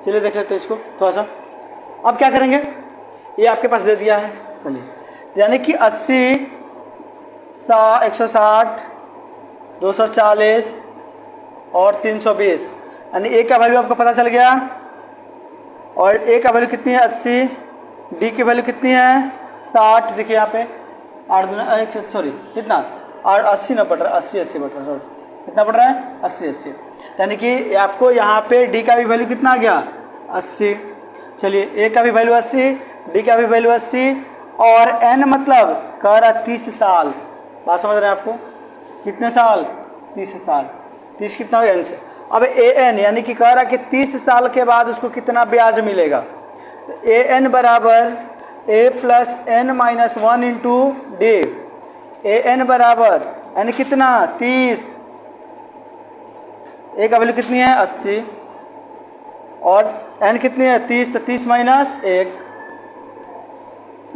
चलिए देख लेते हैं इसको थोड़ा सा। अब क्या करेंगे, ये आपके पास दे दिया है, चलिए यानी कि 80, 160, 240 और 320, यानी ए का वैल्यू आपको पता चल गया। और ए का वैल्यू कितनी है 80, डी की वैल्यू कितनी है 60। देखिए यहाँ पे 8 दूना सॉरी कितना 80 ना बढ़ रहा है, 80 बढ़ रहा है, सॉरी कितना बढ़ रहा है 80। यानी कि आपको यहाँ पे डी का भी वैल्यू कितना आ गया 80। चलिए ए का भी वैल्यू 80, डी का भी वैल्यू 80 और एन मतलब कह रहा 30 साल। बात समझ रहे हैं आपको, कितने साल 30 साल। 30 कितना हो एन से। अब ए एन यानी कि कह रहा कि 30 साल के बाद उसको कितना ब्याज मिलेगा। तो ए एन बराबर A plus N minus 1 into D. A N बराबर यानी कितना 30, ए का वैल्यू कितनी है 80 और एन कितनी है 30, तो 30 माइनस 1,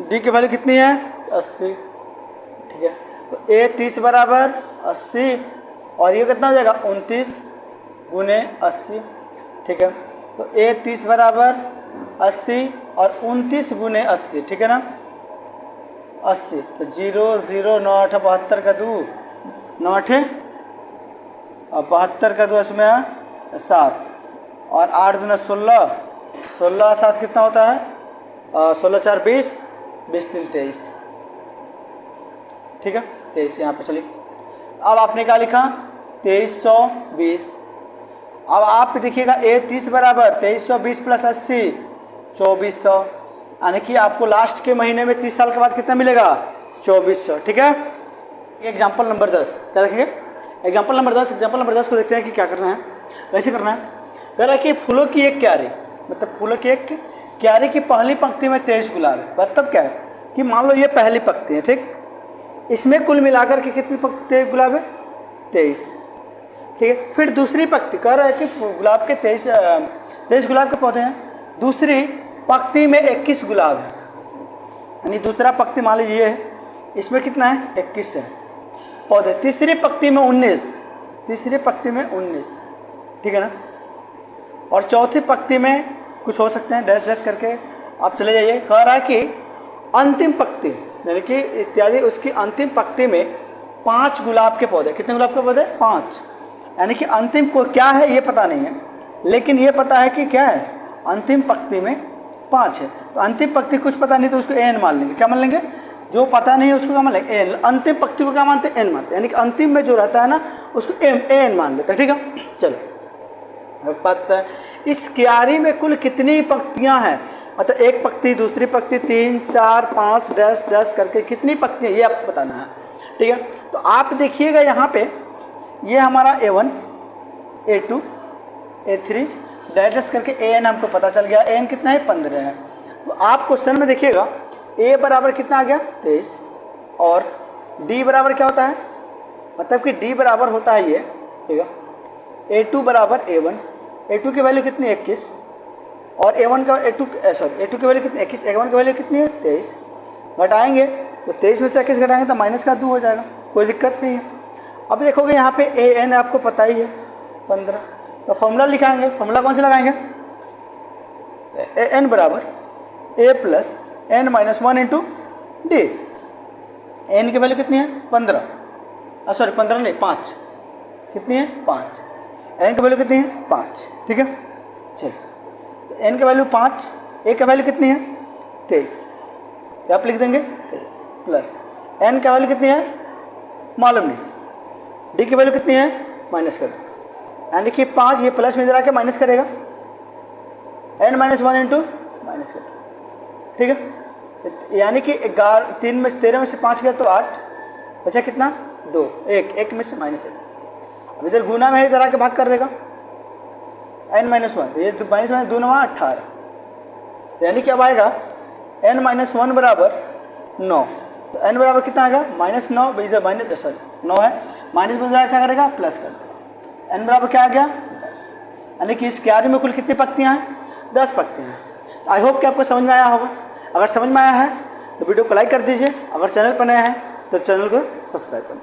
डी की वैल्यू कितनी है 80। ठीक है, तो ए 30 बराबर 80 और ये कितना हो जाएगा 29 गुने 80। ठीक है, तो ए 30 बराबर 80 और 29 गुने 80। ठीक है ना, 80 तो 0 0 9 8 72 का 2 9 8 और 72 का 2 इसमें 7 और 8 दूना 16, 16 7 कितना होता है 16 4 20, 20 3 23। ठीक है 23 यहाँ पे। चलिए अब आपने क्या लिखा 2320। अब आप देखिएगा ए 30 बराबर 2320 प्लस 80 2400, यानी कि आपको लास्ट के महीने में 30 साल के बाद कितना मिलेगा 2400। ठीक है, एग्जाम्पल नंबर 10 क्या देखेंगे, एग्जाम्पल नंबर 10 को देखते हैं कि क्या करना है। वैसे करना है, कह रहा है कि फूलों की एक क्यारी, मतलब फूलों की एक क्यारी की पहली पंक्ति में 23 गुलाब है। मतलब क्या है कि मान लो ये पहली पंक्ति है, ठीक, इसमें कुल मिलाकर के कितनी पंक्ति गुलाब है 23। ठीक है, फिर दूसरी पंक्ति कह रहा है कि गुलाब के 23 गुलाब के पौधे हैं, दूसरी पंक्ति में 21 गुलाब है, यानी दूसरा पंक्ति मान लीजिए है, इसमें कितना है 21 है पौधे, तीसरी पंक्ति में 19, तीसरी पंक्ति में 19। ठीक है ना, और चौथी पंक्ति में कुछ हो सकते हैं डैश डैश करके आप चले जाइए। कह रहा है कि अंतिम पंक्ति यानी कि इत्यादि उसकी अंतिम पंक्ति में 5 गुलाब के पौधे, कितने गुलाब के पौधे 5, यानी कि अंतिम को क्या है ये पता नहीं है, लेकिन ये पता है कि क्या है अंतिम पंक्ति में 5 है। तो अंतिम पंक्ति कुछ पता नहीं तो उसको एन मान लेंगे। क्या मान लेंगे, जो पता नहीं है उसको क्या मान लेंगे एन। अंतिम पंक्ति को क्या मानते हैं एन मानते हैं, यानी कि अंतिम में जो रहता है ना उसको एन मान लेते हैं। ठीक है, चलो पता है इस क्यारी में कुल कितनी पंक्तियां हैं, मतलब एक पंक्ति, दूसरी पंक्ति, 3 4 5 10 10 करके कितनी पंक्तियां ये आपको बताना है। ठीक है, तो आप देखिएगा यहाँ पे ये हमारा A1 A2 A3 डायरेक्ट करके AN हमको पता चल गया, AN कितना है 15 है। तो आप क्वेश्चन में देखिएगा A बराबर कितना आ गया 23 और D बराबर क्या होता है, मतलब कि D बराबर होता है ये, ठीक है A2 बराबर A1, A2 की वैल्यू कितनी 21 और A1 का A2 की वैल्यू कितनी 21, A1 की वैल्यू कितनी है 23। घटाएंगे तो 23 में से 21 घटाएंगे तो माइनस का 2 हो जाएगा, कोई दिक्कत नहीं है। अब देखोगे यहाँ पे AN आपको पता ही है 15, तो फॉर्मूला लिखाएंगे। फॉर्मूला कौन से लगाएंगे, AN बराबर A plus N minus 1 into D. N की वैल्यू कितनी है 15, सॉरी 15 नहीं 5, कितनी है 5, N की वैल्यू कितनी है 5। ठीक है, चलिए तो N की वैल्यू 5, A की वैल्यू कितनी है 23, आप लिख देंगे 23 प्लस N की वैल्यू कितनी है मालूम नहीं, D की वैल्यू कितनी है माइनस कर दो, यानी कि 5 ये प्लस में जरा के माइनस करेगा N माइनस 1 इंटू माइनस कर दो। ठीक है, यानी कि 13 में से 5 गया तो 8 बचा कितना 2, 1 में से माइनस 1। अब इधर गुना में इधर आके भाग कर देगा n-1, ये -1 2 9 18, यानी क्या आएगा n-1 बराबर 9। तो n बराबर कितना आएगा -9, इधर -9 है, माइनस में क्या करेगा प्लस कर देगा, n बराबर क्या आ गया 10, यानी कि इस क्यारी में कुल कितनी पंक्तियाँ हैं 10 पंक्तियाँ हैं। आई होप कि आपको समझ में आया होगा। अगर समझ में आया है तो वीडियो को लाइक कर दीजिए, अगर चैनल पर नए हैं तो चैनल को सब्सक्राइब कर